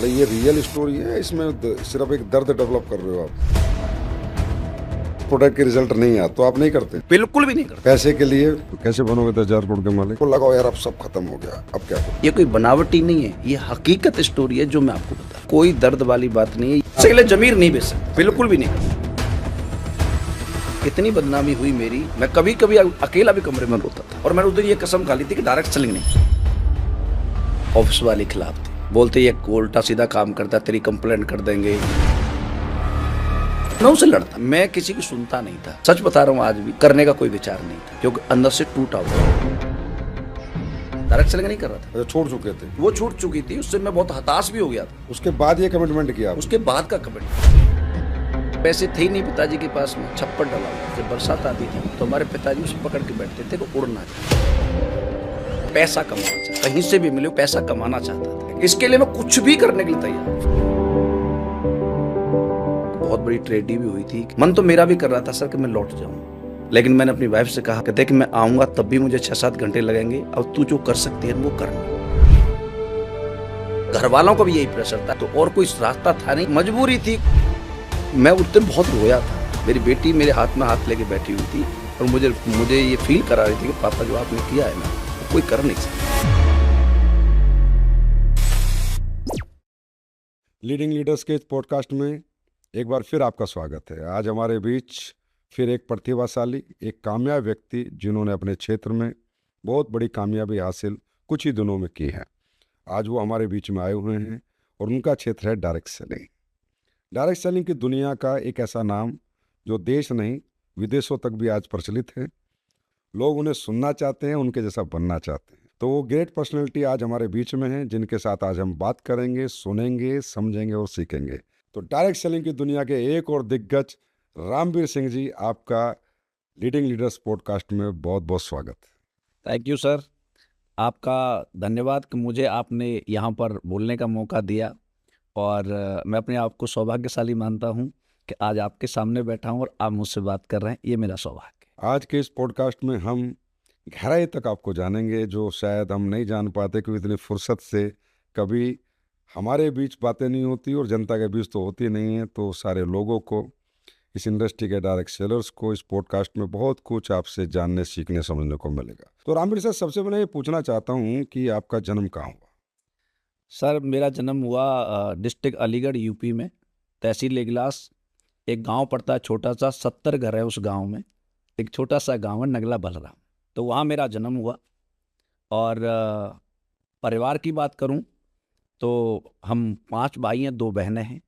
मतलब ये real story है, इसमें सिर्फ एक दर्द डेवलप कर रहे हो आप। प्रोडक्ट के रिजल्ट नहीं आया तो आप नहीं करते? बिल्कुल भी नहीं करते। पैसे के लिए कैसे बनोगे 10,000 करोड़ के मालिक? को लगाओ यार अब सब खत्म हो गया, अब क्या करो? ये कोई बनावटी नहीं है, ये हकीकत स्टोरी है जो मैं आपको बता रहा हूं। कोई दर्द वाली बात नहीं है। इसके लिए जमीर नहीं बेच सकते, बिल्कुल भी नहीं। इतनी बदनामी हुई मेरी, मैं कभी कभी अकेला भी कमरे में रोता था। और मैंने उस दिन ये कसम खा ली थी कि डायरेक्ट सेलिंग नहीं। ऑफिस वाले खिलाफ थे, बोलते ये उल्टा सीधा काम करता, तेरी कंप्लेंट कर देंगे। मैं उनसे लड़ता, मैं किसी की सुनता नहीं था। सच बता रहा हूँ, आज भी करने का कोई विचार नहीं था, क्योंकि अंदर से टूटा हुआ। डायरेक्ट सेलिंग नहीं कर रहा था, छोड़ चुके थे। वो छूट चुकी थी, उससे मैं बहुत हताश भी हो गया था। उसके बाद ये कमिटमेंट किया? उसके बाद का कमिटमेंट। पैसे थे ही नहीं पिताजी के पास में, छप्पर डाला हुआ। जब बरसात आती थी तो हमारे पिताजी उसे पकड़ के बैठते थे कि उड़ना चाहिए, पैसा कमाना चाहिए, कहीं से भी मिले पैसा कमाना चाहता था। इसके लिए मैं कुछ भी करने के लिए तैयार। बहुत बड़ी ट्रेजेडी भी हुई थी। मन तो मेरा भी कर रहा था सर कि मैं लौट जाऊं, लेकिन मैंने अपनी वाइफ से कहा कि देख मैं आऊंगा तब भी मुझे 6-7 घंटे लगेंगे, अब तू जो कर सकती है वो करना। घर वालों को भी यही प्रेशर था, तो और कोई रास्ता था नहीं, मजबूरी थी। मैं उस दिन बहुत रोया था। मेरी बेटी मेरे हाथ में हाथ लेके बैठी हुई थी और मुझे ये फील करा रही थी कि पापा जो आपने किया है ना, वो कोई कर नहीं सकता। लीडिंग लीडर्स के पॉडकास्ट में एक बार फिर आपका स्वागत है। आज हमारे बीच फिर एक प्रतिभाशाली, एक कामयाब व्यक्ति जिन्होंने अपने क्षेत्र में बहुत बड़ी कामयाबी हासिल कुछ ही दिनों में की है। आज वो हमारे बीच में आए हुए हैं और उनका क्षेत्र है डायरेक्ट सेलिंग। डायरेक्ट सेलिंग की दुनिया का एक ऐसा नाम जो देश नहीं विदेशों तक भी आज प्रचलित है। लोग उन्हें सुनना चाहते हैं, उनके जैसा बनना चाहते हैं। तो वो ग्रेट पर्सनैलिटी आज हमारे बीच में हैं, जिनके साथ आज हम बात करेंगे, सुनेंगे, समझेंगे और सीखेंगे। तो डायरेक्ट सेलिंग की दुनिया के एक और दिग्गज रामवीर सिंह जी, आपका लीडिंग लीडर्स पॉडकास्ट में बहुत बहुत स्वागत। थैंक यू सर, आपका धन्यवाद कि मुझे आपने यहाँ पर बोलने का मौका दिया। और मैं अपने आप को सौभाग्यशाली मानता हूँ कि आज आपके सामने बैठा हूँ और आप मुझसे बात कर रहे हैं, ये मेरा सौभाग्य है। आज के इस पॉडकास्ट में हम गहराई तक आपको जानेंगे, जो शायद हम नहीं जान पाते, क्योंकि इतनी फुर्सत से कभी हमारे बीच बातें नहीं होती और जनता के बीच तो होती नहीं है। तो सारे लोगों को, इस इंडस्ट्री के डायरेक्ट सेलर्स को इस पॉडकास्ट में बहुत कुछ आपसे जानने, सीखने, समझने को मिलेगा। तो रामवीर सर, सबसे पहले ये पूछना चाहता हूँ कि आपका जन्म कहाँ हुआ? सर मेरा जन्म हुआ डिस्ट्रिक्ट अलीगढ़ यूपी में, तहसील इगलास। एक गांव पड़ता है छोटा सा, 70 घर है उस गांव में। एक छोटा सा गांव है नगला बलराम, तो वहाँ मेरा जन्म हुआ। और परिवार की बात करूं तो हम 5 भाई हैं, 2 बहनें हैं।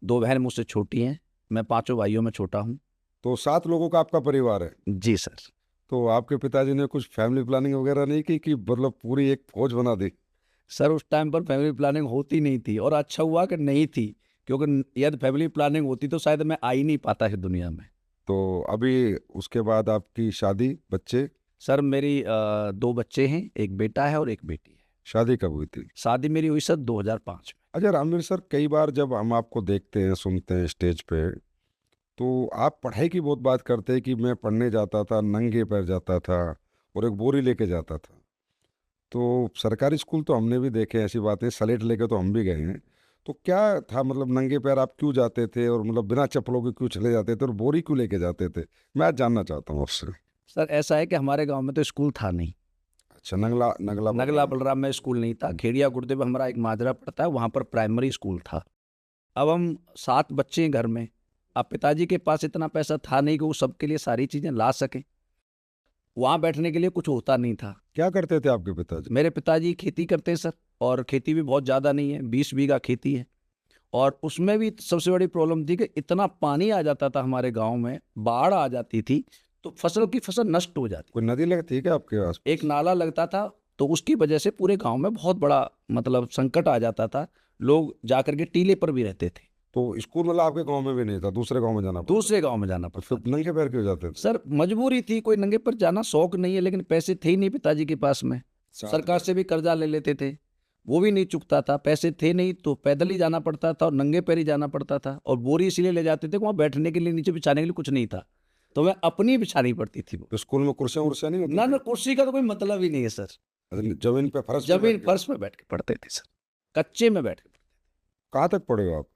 2 बहन मुझसे छोटी हैं, मैं 5 भाइयों में छोटा हूं। तो 7 लोगों का आपका परिवार है? जी सर। तो आपके पिताजी ने कुछ फैमिली प्लानिंग वगैरह नहीं की कि मतलब पूरी एक फौज बना दी? सर उस टाइम पर फैमिली प्लानिंग होती नहीं थी, और अच्छा हुआ कि नहीं थी, क्योंकि यदि फैमिली प्लानिंग होती तो शायद मैं आ ही नहीं पाता इस दुनिया में। तो अभी उसके बाद आपकी शादी, बच्चे? सर मेरी 2 बच्चे हैं, एक बेटा है और एक बेटी है। शादी कब हुई थी? शादी मेरी हुई सर 2005 में। अच्छा रामवीर सर, कई बार जब हम आपको देखते हैं, सुनते हैं स्टेज पे, तो आप पढ़ाई की बहुत बात करते हैं कि मैं पढ़ने जाता था, नंगे पैर जाता था और एक बोरी लेके जाता था। तो सरकारी स्कूल तो हमने भी देखे ऐसी बातें, स्लेट लेके तो हम भी गए हैं। तो क्या था, मतलब नंगे पैर आप क्यों जाते थे और मतलब बिना चप्पलों के क्यों चले जाते थे और बोरी क्यों लेके जाते थे? मैं आज जानना चाहता हूँ आपसे। सर ऐसा है कि हमारे गांव में तो स्कूल था नहीं। अच्छा, नगला नगला नगला बलराम में स्कूल नहीं था। खेड़िया गुर्दे में हमारा एक माजरा पड़ता है, वहाँ पर प्राइमरी स्कूल था। अब हम 7 बच्चे हैं घर में। अब पिताजी के पास इतना पैसा था नहीं कि वो सबके लिए सारी चीज़ें ला सके। वहाँ बैठने के लिए कुछ होता नहीं था। क्या करते थे आपके पिताजी? मेरे पिताजी खेती करते हैं सर, और खेती भी बहुत ज़्यादा नहीं है, 20 बीघा खेती है। और उसमें भी सबसे बड़ी प्रॉब्लम थी कि इतना पानी आ जाता था हमारे गांव में, बाढ़ आ जाती थी तो फसल नष्ट हो जाती। कोई नदी लगती है क्या आपके पास? एक नाला लगता था, तो उसकी वजह से पूरे गांव में बहुत बड़ा मतलब संकट आ जाता था। लोग जाकर के टीले पर भी रहते थे। तो स्कूल मतलब आपके गांव में भी नहीं था, दूसरे गांव में जाना पड़ता? दूसरे गांव में जाना तो पड़ता फिर नंगे पैर क्यों जाते थे? सर मजबूरी थी, कोई नंगे पर जाना शौक नहीं है, लेकिन पैसे थे ही नहीं पिताजी के पास में। सरकार से भी कर्जा ले लेते थे, वो भी नहीं चुकता था। पैसे थे नहीं तो पैदल ही जाना पड़ता था और नंगे पैर ही जाना पड़ता था। और बोरी इसीलिए ले जाते थे कि वहाँ बैठने के लिए, नीचे बिछाने के लिए कुछ नहीं था, तो मैं अपनी बिछानी पड़ती थी वो। तो स्कूल में कुर्सियां उर्सियां नहीं होती? ना कुर्सी का तो कोई मतलब ही नहीं है सर। जमीन पे, फर्श पे जमीन बैठ के? फर्श में बैठ के पढ़ते थे सर, कच्चे में बैठ के। कहाँ तक पढ़े हो आप?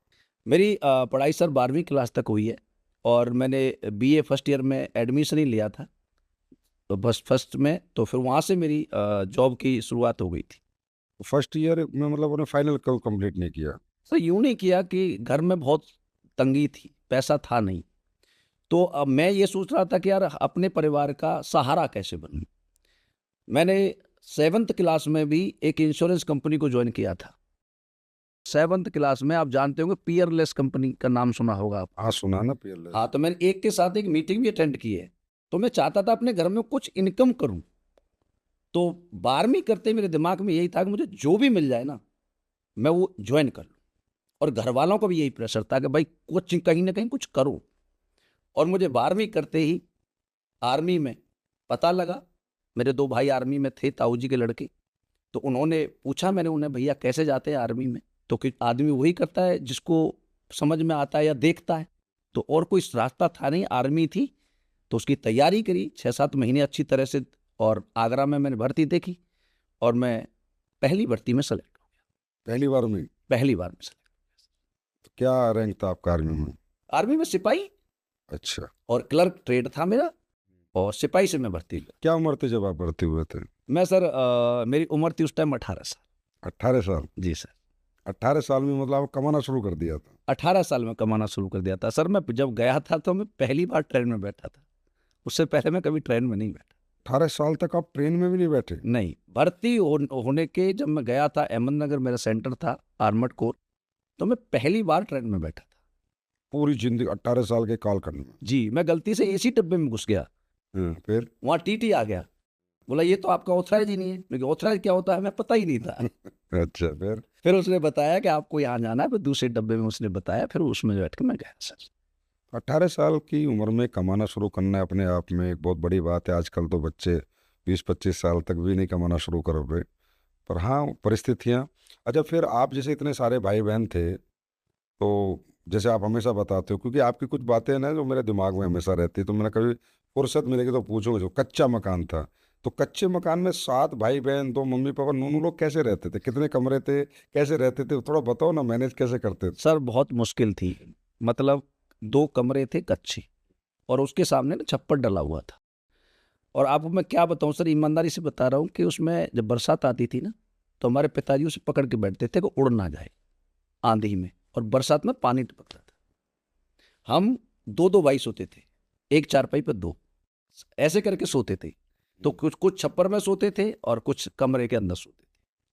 मेरी पढ़ाई सर 12वीं क्लास तक हुई है और मैंने बीए फर्स्ट ईयर में एडमिशन ही लिया था, तो बस फर्स्ट में, तो फिर वहाँ से मेरी जॉब की शुरुआत हो गई थी। फर्स्ट ईयर में मतलब उन्हें फाइनल कब कंप्लीट नहीं किया? सर यूँ नहीं किया कि घर में बहुत तंगी थी, पैसा था नहीं, तो अब मैं ये सोच रहा था कि यार अपने परिवार का सहारा कैसे बनूं। मैंने 7th क्लास में भी एक इंश्योरेंस कंपनी को ज्वाइन किया था। 7th क्लास में आप जानते होंगे पियरलेस कंपनी का नाम सुना होगा आप। हाँ सुना ना, पीएलएस। हाँ, तो मैंने एक के साथ एक मीटिंग भी अटेंड की है। तो मैं चाहता था अपने घर में कुछ इनकम करूं, तो 12वीं करते मेरे दिमाग में यही था कि मुझे जो भी मिल जाए ना मैं वो ज्वाइन कर लूं, और घर वालों का भी यही प्रेशर था कि भाई कुछ कहीं ना कहीं कुछ करो। और मुझे 12वीं करते ही आर्मी में पता लगा, मेरे 2 भाई आर्मी में थे, ताऊ जी के लड़के, तो उन्होंने पूछा, मैंने उन्हें, भैया कैसे जाते हैं आर्मी में? तो कि आदमी वही करता है जिसको समझ में आता है या देखता है, तो और कोई रास्ता था नहीं, आर्मी थी। तो उसकी तैयारी करी 6-7 महीने अच्छी तरह से, और आगरा में मैंने भर्ती देखी और मैं पहली भर्ती में सेलेक्ट हो पहली बार में? गया, पहली बार में सेलेक्ट। तो क्या रैंक था आपका आर्मी में? आर्मी में सिपाही अच्छा। और क्लर्क ट्रेड था मेरा, और सिपाही से मैं भर्ती हुआ। क्या उम्र थी जब आप भर्ती हुए थे? मैं सर मेरी उम्र थी उस टाइम 18 साल। 18 साल? जी सर। 18 साल में मतलब आप कमाना शुरू कर दिया था? 18 साल में कमाना शुरू कर दिया था सर। मैं जब गया था तो मैं पहली बार ट्रेन में बैठा था, उससे पहले मैं कभी ट्रेन में नहीं बैठा। 18 साल तक आप ट्रेन में भी नहीं बैठे? नहीं, भर्ती होने के जब मैं गया था, अहमदनगर मेरा सेंटर था, आर्मड कोर, तो मैं पहली बार ट्रेन में बैठा था। पूरी जिंदगी 18 साल के कालखंड में? जी, मैं गलती से एसी डब्बे में घुस गया, फिर? वहाँ टीटी आ गया, बोला ये तो आपका ऑथराइज ही नहीं है। लेकिन ऑथराइज क्या होता है मैं पता ही नहीं था। अच्छा, फिर उसने बताया कि आपको यहाँ जाना है, फिर दूसरे डब्बे में उसने बताया, फिर उसमें बैठ के मैं गया सर। 18 साल की उम्र में कमाना शुरू करना है अपने आप में एक बहुत बड़ी बात है। आजकल तो बच्चे 20-25 साल तक भी नहीं कमाना शुरू कर रहे, पर हाँ परिस्थितियाँ। अच्छा, फिर आप जैसे इतने सारे भाई बहन थे, तो जैसे आप हमेशा बताते हो, क्योंकि आपकी कुछ बातें ना जो मेरे दिमाग में हमेशा रहती है, तो मैंने कभी फुर्सत मिलेगी तो पूछूंगा। जो कच्चा मकान था, तो कच्चे मकान में 7 भाई बहन, 2 मम्मी पापा, नूनू लोग कैसे रहते थे? कितने कमरे थे, कैसे रहते थे? थोड़ा बताओ ना, मैनेज कैसे करते थे? सर बहुत मुश्किल थी, मतलब 2 कमरे थे कच्चे, और उसके सामने ना छप्पर डला हुआ था। और आपको मैं क्या बताऊं सर, ईमानदारी से बता रहा हूँ कि उसमें जब बरसात आती थी ना, तो हमारे पिताजी उसे पकड़ के बैठते थे कि उड़ ना जाए आंधी में, और बरसात में पानी टपकता था। हम 2-2 भाई सोते थे, एक चारपाई पर 2, ऐसे करके सोते थे। तो कुछ कुछ छप्पर में सोते थे और कुछ कमरे के अंदर सोते थे।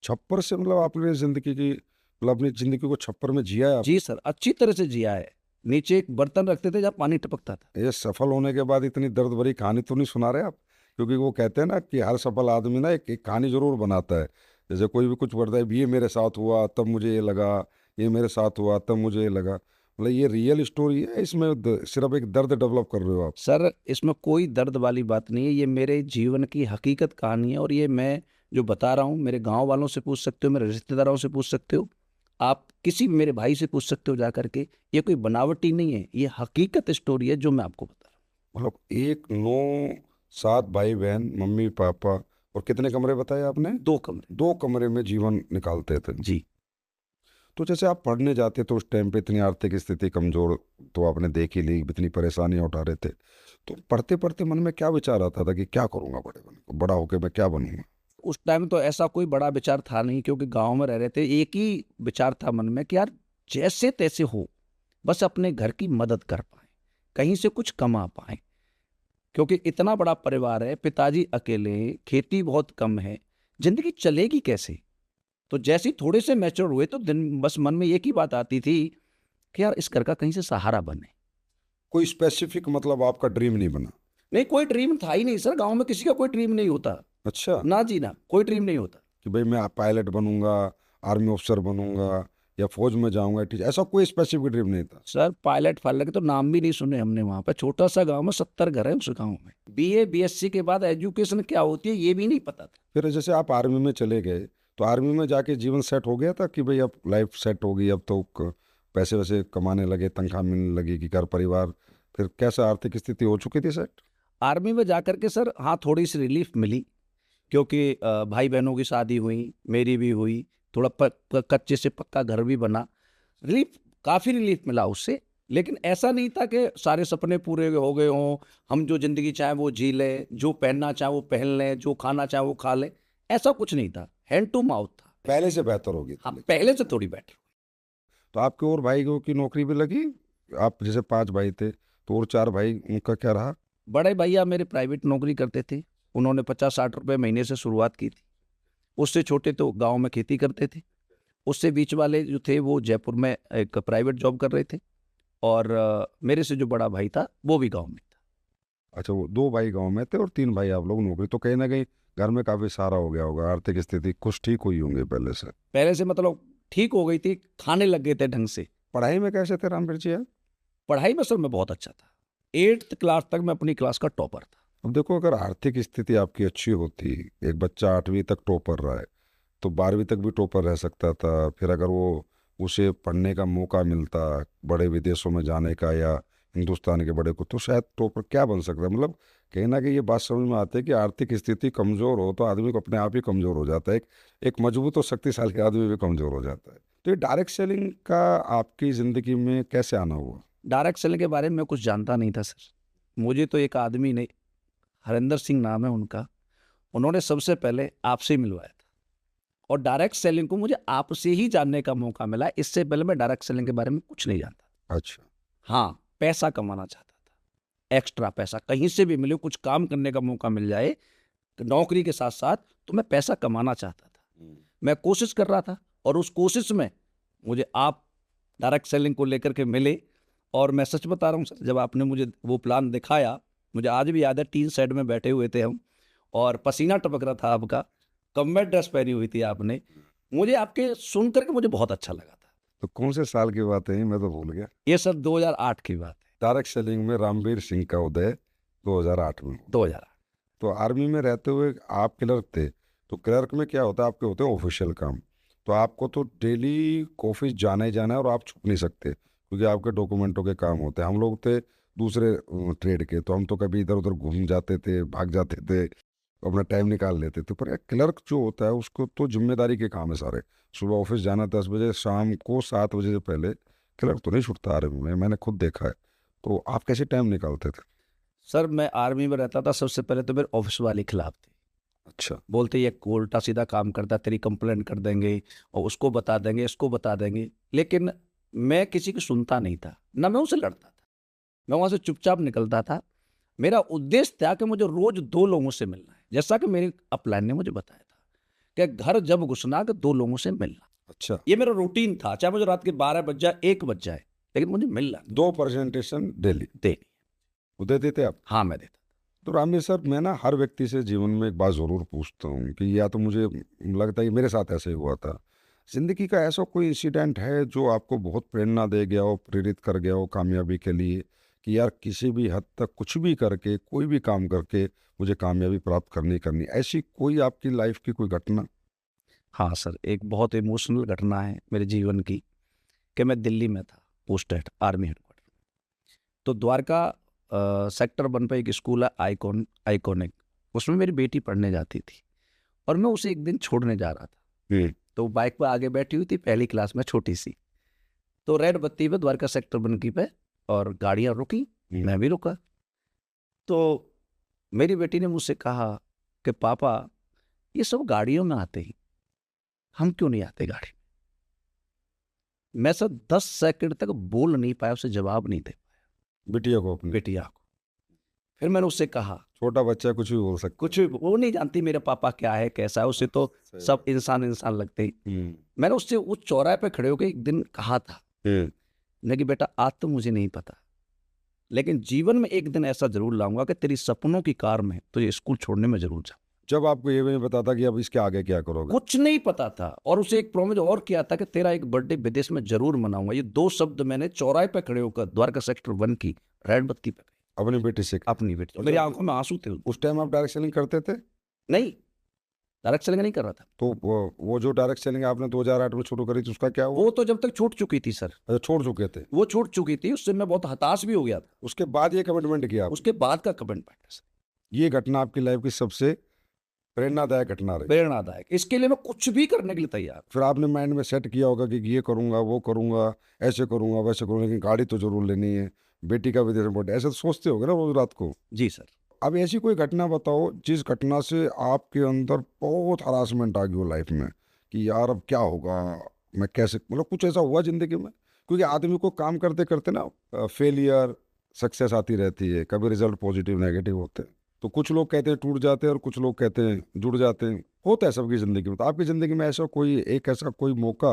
छप्पर से मतलब आपने जिंदगी की, मतलब अपनी जिंदगी को छप्पर में जिया है आप? जी सर, अच्छी तरह से जिया है। नीचे एक बर्तन रखते थे जहाँ पानी टपकता था। ये सफल होने के बाद इतनी दर्द भरी कहानी तो नहीं सुना रहे आप? क्योंकि वो कहते हैं ना कि हर सफल आदमी ना एक कहानी जरूर बनाता है। जैसे कोई भी कुछ बढ़ता है, ये मेरे साथ हुआ तब मुझे ये लगा, ये मेरे साथ हुआ तब मुझे ये लगा। मतलब ये रियल स्टोरी है, इसमें सिर्फ एक दर्द डेवलप कर रहे हो आप? सर इसमें कोई दर्द वाली बात नहीं है, ये मेरे जीवन की हकीकत कहानी है। और ये मैं जो बता रहा हूँ, मेरे गांव वालों से पूछ सकते हो, मेरे रिश्तेदारों से पूछ सकते हो, आप किसी भी मेरे भाई से पूछ सकते हो जा करके। ये कोई बनावटी नहीं है, ये हकीकत स्टोरी है जो मैं आपको बता रहा मतलब एक 9-7 भाई बहन, मम्मी पापा, और कितने कमरे बताए आपने? हूँ। 2 कमरे। 2 कमरे में जीवन निकालते थे। जी तो जैसे आप पढ़ने जाते तो उस टाइम पे इतनी आर्थिक स्थिति कमजोर तो आपने देख ही ली, इतनी परेशानियां उठा रहे थे, तो पढ़ते पढ़ते मन में क्या विचार आता था कि क्या करूंगा बड़ा होके मैं क्या बनूंगा? उस टाइम तो ऐसा कोई बड़ा विचार था नहीं, क्योंकि गांव में रह रहे थे। एक ही विचार था मन में कि यार जैसे तैसे हो, बस अपने घर की मदद कर पाए, कहीं से कुछ कमा पाए। क्योंकि इतना बड़ा परिवार है, पिताजी अकेले, खेती बहुत कम है, जिंदगी चलेगी कैसे? तो जैसे ही थोड़े से मैच्योर हुए तो दिन बस मन में एक ही बात आती थी कि यार इस घर का कहीं से सहारा बने। कोई स्पेसिफिक मतलब आपका ड्रीम नहीं बना? नहीं, कोई ड्रीम था ही नहीं सर, गांव में किसी का कोई ड्रीम नहीं होता। अच्छा, ना जी ना, कोई ड्रीम नहीं होता। कि भाई मैं पायलट बनूंगा, आर्मी ऑफिसर बनूंगा, या फौज में जाऊंगा, टीचर, ऐसा कोई स्पेसिफिक ड्रीम नहीं था? सर पायलट फायलट के तो नाम भी नहीं सुने हमने। वहां पर छोटा सा गांव में 70 घर है, उस गांव में बीए बीएससी के बाद एजुकेशन क्या होती है ये भी नहीं पता था। फिर जैसे आप आर्मी में चले गए, तो आर्मी में जाके जीवन सेट हो गया था कि भाई अब लाइफ सेट हो गई, अब तो पैसे वैसे कमाने लगे, तनख्वाह मिलने लगी, कि घर परिवार, फिर कैसा आर्थिक स्थिति हो चुकी थी सेट? आर्मी में जाकर के सर हाँ थोड़ी सी रिलीफ मिली, क्योंकि भाई बहनों की शादी हुई, मेरी भी हुई, थोड़ा कच्चे से पक्का घर भी बना। रिलीफ, काफ़ी रिलीफ मिला उससे। लेकिन ऐसा नहीं था कि सारे सपने पूरे हो गए हों, हम जो ज़िंदगी चाहें वो जी लें, जो पहनना चाहें वो पहन लें, जो खाना चाहें वो खा लें, ऐसा कुछ नहीं था। हैंड टू माउथ था। पहले से बेहतर होगी हाँ, लेकिन। पहले से थोड़ी बेटर। तो आपके और भाइयों की नौकरी भी लगी? आप जैसे 5 भाई थे तो और 4 भाई, उनका क्या रहा? बड़े भैया मेरे प्राइवेट नौकरी करते थे, उन्होंने 50-60 रुपए महीने से शुरुआत की थी। उससे छोटे तो गाँव में खेती करते थे। उससे बीच वाले जो थे वो जयपुर में एक प्राइवेट जॉब कर रहे थे, और मेरे से जो बड़ा भाई था वो भी गाँव में था। अच्छा, वो 2 भाई गाँव में थे और 3 भाई आप लोग नौकरी, तो कहीं न कहीं घर में काफ़ी सहारा हो गया होगा, आर्थिक स्थिति कुछ ठीक हुई होंगी पहले से। पहले से मतलब ठीक हो गई थी, खाने लग गए थे ढंग से। पढ़ाई में कैसे थे रामवीर जी आप? पढ़ाई में सर मैं बहुत अच्छा था। 8th क्लास तक मैं अपनी क्लास का टॉपर था। अब देखो, अगर आर्थिक स्थिति आपकी अच्छी होती, एक बच्चा 8वीं तक टॉपर रहा है, तो 12वीं तक भी टॉपर रह सकता था। फिर अगर वो उसे पढ़ने का मौका मिलता, बड़े विदेशों में जाने का या हिंदुस्तान के बड़े को, तो शायद टॉपर क्या बन सकता है। मतलब कहीं ना कहीं ये बात समझ में आती है कि आर्थिक स्थिति कमज़ोर हो तो आदमी को अपने आप ही कमज़ोर हो जाता है। एक मजबूत और शक्तिशाली आदमी भी कमज़ोर हो जाता है। तो ये डायरेक्ट सेलिंग का आपकी ज़िंदगी में कैसे आना हुआ? डायरेक्ट सेलिंग के बारे में मैं कुछ जानता नहीं था सर। मुझे तो एक आदमी ने, हरिंदर सिंह नाम है उनका, उन्होंने सबसे पहले आपसे ही मिलवाया था। और डायरेक्ट सेलिंग को मुझे आपसे ही जानने का मौका मिला। इससे पहले मैं डायरेक्ट सेलिंग के बारे में कुछ नहीं जानता। अच्छा। हाँ, पैसा कमाना चाहता था, एक्स्ट्रा पैसा कहीं से भी मिले, कुछ काम करने का मौका मिल जाए नौकरी के साथ साथ, तो मैं पैसा कमाना चाहता था। मैं कोशिश कर रहा था, और उस कोशिश में मुझे आप डायरेक्ट सेलिंग को लेकर के मिले। और मैं सच बता रहा हूँ सर, जब आपने मुझे वो प्लान दिखाया, मुझे आज भी याद है, टीन शेड में बैठे हुए थे हम, और पसीना टपक रहा था आपका, कम्बैट ड्रेस पहनी हुई थी आपने, मुझे आपके सुन करके मुझे बहुत अच्छा लगा था। तो कौन से साल की बात है ये? मैं तो भूल गया। ये सर 2008 की बात है। डायरेक्ट सेलिंग में रामवीर सिंह का उदय 2008 में। 2008। तो आर्मी में रहते हुए आप क्लर्क थे, तो क्लर्क में क्या होता है, आपके होते हैं ऑफिशियल काम। तो आपको तो डेली ऑफिस जाना ही जाना है और आप छुप नहीं सकते, क्योंकि आपके डॉक्यूमेंटों के काम होते हैं। हम लोग थे दूसरे ट्रेड के, तो हम तो कभी इधर उधर घूम जाते थे, भाग जाते थे, अपना टाइम निकाल लेते थे। पर क्लर्क जो होता है उसको तो जिम्मेदारी के काम है सारे। सुबह ऑफिस जाना 10 बजे, शाम को 7 बजे से पहले। क्लर्क तो नहीं छुटता आर्मी में, मैंने खुद देखा है। तो आप कैसे टाइम निकालते थे? सर मैं आर्मी में रहता था, सबसे पहले तो मेरे ऑफिस वाले खिलाफ थे। अच्छा। बोलते ये उल्टा सीधा काम करता है, तेरी कंप्लेंट कर देंगे, और उसको बता देंगे, इसको बता देंगे। लेकिन मैं किसी की सुनता नहीं था, ना मैं उनसे लड़ता था। मैं वहाँ से चुपचाप निकलता था। मेरा उद्देश्य था कि मुझे रोज 2 लोगों से मिलना है, जैसा कि मेरी अपलाइन ने मुझे बताया था कि घर जब घुसना कि 2 लोगों से मिलना। अच्छा। ये मेरा रूटीन था, चाहे मुझे रात के 12 बज जाए, 1 बज जाए, लेकिन मुझे मिलना 2 प्रेजेंटेशन डेली देनी। वो दे देते आप? हाँ, मैं देता। तो रामवीर सर, मैं ना हर व्यक्ति से जीवन में एक बात ज़रूर पूछता हूँ कि या तो मुझे लगता है कि मेरे साथ ऐसे ही हुआ था। ज़िंदगी का ऐसा कोई इंसिडेंट है जो आपको बहुत प्रेरणा दे गया हो, प्रेरित कर गया हो कामयाबी के लिए, कि यार किसी भी हद तक कुछ भी करके, कोई भी काम करके मुझे कामयाबी प्राप्त करनी करनी, ऐसी कोई आपकी लाइफ की कोई घटना? हाँ सर, एक बहुत इमोशनल घटना है मेरे जीवन की, कि मैं दिल्ली में था, पोस्टेड आर्मी हेडक्वार्टर। तो द्वारका सेक्टर 1 पे एक स्कूल है, आइकॉनिक, उसमें मेरी बेटी पढ़ने जाती थी, और मैं उसे एक दिन छोड़ने जा रहा था। तो बाइक पर आगे बैठी हुई थी, पहली क्लास में, छोटी सी। तो रेड बत्ती पे द्वारका सेक्टर 1 की पे, और गाड़ियां रुकी, मैं भी रुका। तो मेरी बेटी ने मुझसे कहा कि पापा, ये सब गाड़ियों में आते हैं, हम क्यों नहीं आते गाड़ी में? मैं सर 10 सेकंड तक बोल नहीं पाया, उसे जवाब नहीं दे पाया, बिटिया को अपनी? बेटिया को। फिर मैंने उससे कहा, छोटा बच्चा कुछ भी बोल सकता। कुछ वो नहीं जानती मेरे पापा क्या है कैसा है, उसे तो सही। सब इंसान इंसान लगते हैं। मैंने उससे उस चौराहे पे खड़े होकर एक दिन कहा था, मैं कि बेटा, आज तो मुझे नहीं पता, लेकिन जीवन में एक दिन ऐसा जरूर लाऊंगा कि तेरी सपनों की कार में तो ये स्कूल छोड़ने में जरूर जाऊं। जब आपको ये भी नहीं पता था कि अब इसके आगे क्या करोगे? कुछ नहीं पता था, और उसे एक प्रॉमिस और किया था कि तेरा एक बर्थडे विदेश में जरूर मनाऊंगा। ये 2 शब्द मैंने चौराहे पे खड़े होकर द्वारका सेक्टर 1 की रेड बत्ती पे अपनी बेटी से? अपनी बेटी, मेरी आंखों में आंसू थे। उस टाइम आप डायरेक्ट सेलिंग करते थे? नहीं, डायरेक्ट सेलिंग नहीं कर रहा था। तो वो जो डायरेक्ट सेलिंग आपने 2008 में शुरू करी थी, उसका क्या हुआ? वो तो जब तक छूट चुकी थी सर, अच्छा, छोड़ चुके थे। वो छूट चुकी थी, उससे मैं बहुत हताश भी हो गया था। उसके बाद ये कमिटमेंट किया आपने? उसके बाद का कमिटमेंट है सर। ये घटना आपकी लाइफ की सबसे प्रेरणादायक घटना रही। प्रेरणादायक, इसके लिए मैं कुछ भी करने के लिए तैयार हूं। फिर आपने माइंड में सेट किया होगा कि ये करूंगा, वो करूंगा, ऐसे करूंगा, वैसे करूंगा, लेकिन गाड़ी तो जरूर लेनी है, बेटी का विदेश में, ऐसे तो सोचते होगे ना रोज रात को। जी सर। अब ऐसी कोई घटना बताओ जिस घटना से आपके अंदर बहुत हरासमेंट आ गई हो लाइफ में, कि यार अब क्या होगा, मैं कैसे, मतलब कुछ ऐसा हुआ जिंदगी में? क्योंकि आदमी को काम करते करते ना फेलियर सक्सेस आती रहती है, कभी रिजल्ट पॉजिटिव नेगेटिव होते हैं। तो कुछ लोग कहते हैं टूट जाते हैं और कुछ लोग कहते हैं जुड़ जाते हैं, होता है सबकी ज़िंदगी में। तो आपकी ज़िंदगी में ऐसा कोई मौका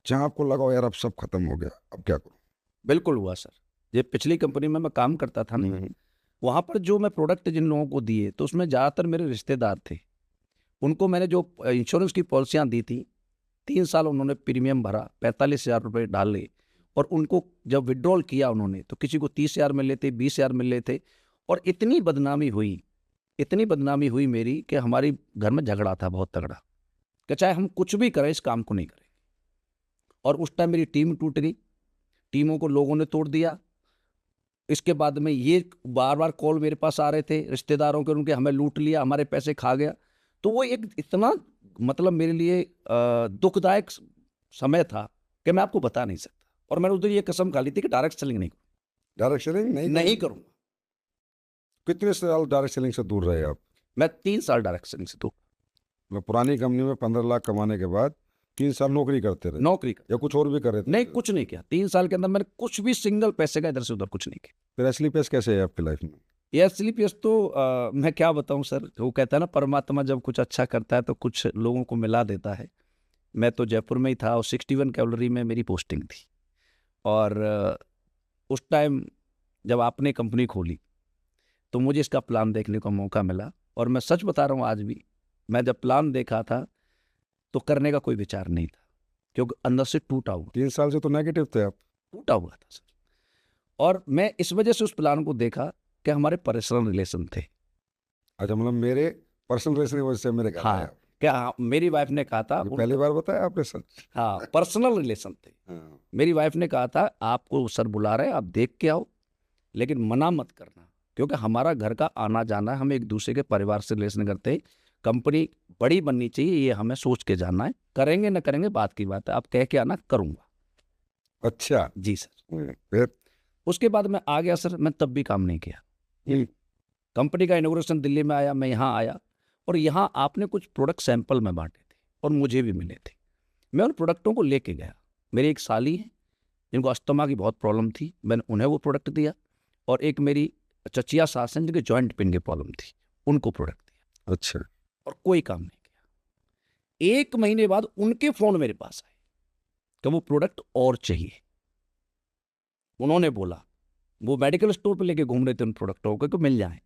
जहाँ आपको लगा हो यार अब सब खत्म हो गया, अब क्या करूँ? बिल्कुल हुआ सर। ये पिछली कंपनी में मैं काम करता था ना, वहाँ पर जो मैं प्रोडक्ट जिन लोगों को दिए तो उसमें ज़्यादातर मेरे रिश्तेदार थे। उनको मैंने जो इंश्योरेंस की पॉलिसियाँ दी थी, 3 साल उन्होंने प्रीमियम भरा, 45,000 रुपये डाले, और उनको जब विड्रॉल किया उन्होंने तो किसी को 30,000 मिले थे, 20,000 मिले थे। और इतनी बदनामी हुई मेरी कि हमारी घर में झगड़ा था बहुत तगड़ा, कि चाहे हम कुछ भी करें इस काम को नहीं करेंगे। और उस टाइम मेरी टीम टूट गई, टीमों को लोगों ने तोड़ दिया। इसके बाद में ये बार बार कॉल मेरे पास आ रहे थे रिश्तेदारों के, उनके हमें लूट लिया, हमारे पैसे खा गया। तो वो एक इतना मतलब मेरे लिए दुखदायक समय था कि मैं आपको बता नहीं सकता। और मैंने उधर ये कसम खा ली थी कि डायरेक्ट सेलिंग डायरेक्ट सेलिंग नहीं करूँगा। कितने साल डायरेक्ट सेलिंग से दूर रहे आप? मैं 3 साल डायरेक्ट सेलिंग से दूर। मतलब पुरानी कंपनी में 15 लाख कमाने के बाद 3 साल नौकरी करते रहे, नौकरी कर या कुछ और भी कर रहे थे? नहीं, कुछ नहीं किया। 3 साल के अंदर मैंने कुछ भी सिंगल पैसे का इधर से उधर कुछ नहीं किया। फिर असली पेश कैसे है आपकी लाइफ में? ये स्लीपियस तो मैं क्या बताऊं सर, वो कहता है ना परमात्मा जब कुछ अच्छा करता है तो कुछ लोगों को मिला देता है। मैं तो जयपुर में ही था और 61 कैवलरी में मेरी पोस्टिंग थी। और उस टाइम जब आपने कंपनी खोली तो मुझे इसका प्लान देखने का मौका मिला। और मैं सच बता रहा हूँ, आज भी मैं जब प्लान देखा था तो करने का कोई विचार नहीं था, क्योंकि अंदर से टूटा हुआ 3 साल से तो नेगेटिव थे आप। टूटा हुआ था सर। और मैं इस वजह से उस प्लान को देखा कि हमारे पर्सनल रिलेशन थे। अच्छा, मतलब मेरे पर्सनल रिलेशन की वजह से मेरे घर आए हाँ, आप। क्या मेरी वाइफ ने कहा था, ये पहली बार बताया आपने सच? हाँ, पर्सनल रिलेशन थे। हाँ। मेरी वाइफ ने कहा था आपको सर बुला रहे हैं, आप देख के आओ, लेकिन मना मत करना, क्योंकि हमारा घर का आना जाना है, हम एक दूसरे के परिवार से रिलेशन करते हैं। कंपनी बड़ी बननी चाहिए, ये हमें सोच के जाना है। करेंगे न करेंगे बात की बात है, आप कह के आना, करूँगा। अच्छा। जी सर। फिर? उसके बाद मैं आ गया सर, मैं तब भी काम नहीं किया। कंपनी का इनॉग्रेशन दिल्ली में आया, मैं यहाँ आया, और यहाँ आपने कुछ प्रोडक्ट सैंपल में बांटे थे और मुझे भी मिले थे। मैं उन प्रोडक्टों को लेके गया। मेरी एक साली है जिनको अस्थमा की बहुत प्रॉब्लम थी, मैंने उन्हें वो प्रोडक्ट दिया। और एक मेरी चचिया सास हैं जिनके जॉइंट पेन की प्रॉब्लम थी, उनको प्रोडक्ट दिया। अच्छा। और कोई काम नहीं किया। 1 महीने बाद उनके फ़ोन मेरे पास आए कि वो प्रोडक्ट और चाहिए। उन्होंने बोला, वो मेडिकल स्टोर पे लेके घूम रहे थे उन प्रोडक्टों को कि मिल जाए,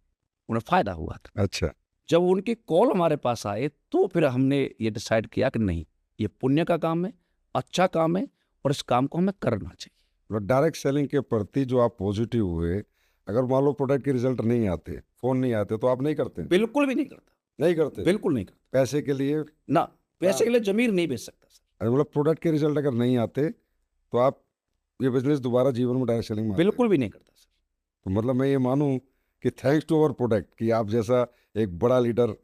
उन्हें फ़ायदा हुआ था। अच्छा। जब उनके कॉल हमारे पास आए तो फिर हमने ये डिसाइड किया कि नहीं, ये पुण्य का काम है, अच्छा काम है, और इस काम को हमें करना चाहिए। मतलब डायरेक्ट सेलिंग के प्रति जो आप पॉजिटिव हुए, अगर मान लो प्रोडक्ट के रिजल्ट नहीं आते, फोन नहीं आते, तो आप नहीं करते? बिल्कुल भी नहीं करता, नहीं करते? बिल्कुल नहीं करता। पैसे के लिए? ना, पैसे के लिए जमीन नहीं बेच सकता सर। मतलब प्रोडक्ट के रिजल्ट अगर नहीं आते तो आप ये बिजनेस दोबारा जीवन में डायरेक्ट सेलिंग में आते? बिल्कुल भी नहीं करता सर। तो मतलब मैं ये मानूं कि थैंक्स टू अवर प्रोडक्ट, कि आप जैसा एक बड़ा लीडर,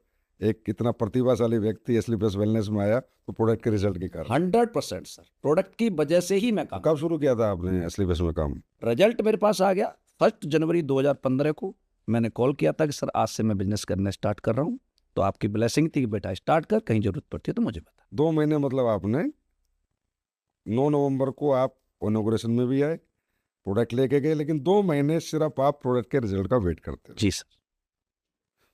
एक इतना प्रतिभाशाली व्यक्ति एसली प्लस वेलनेस में आया तो प्रोडक्ट के रिजल्ट के कारण। 100% सर, प्रोडक्ट की वजह से ही मैं काम। कब शुरू किया था आपने एसली प्लस में काम? रिजल्ट मेरे पास आ गया 1 जनवरी 2015 को। मैंने कॉल किया था कि सर आज से मैं बिजनेस करना स्टार्ट कर रहा हूँ, तो आपकी ब्लेसिंग थी कि बेटा स्टार्ट कर, कहीं जरूरत पड़ती है तो मुझे बता। 2 महीने मतलब आपने 9 नवंबर को आप इनॉग्रेशन में भी आए, प्रोडक्ट लेके गए, लेकिन 2 महीने सिर्फ आप प्रोडक्ट के रिजल्ट का वेट करते रहे। जी सर।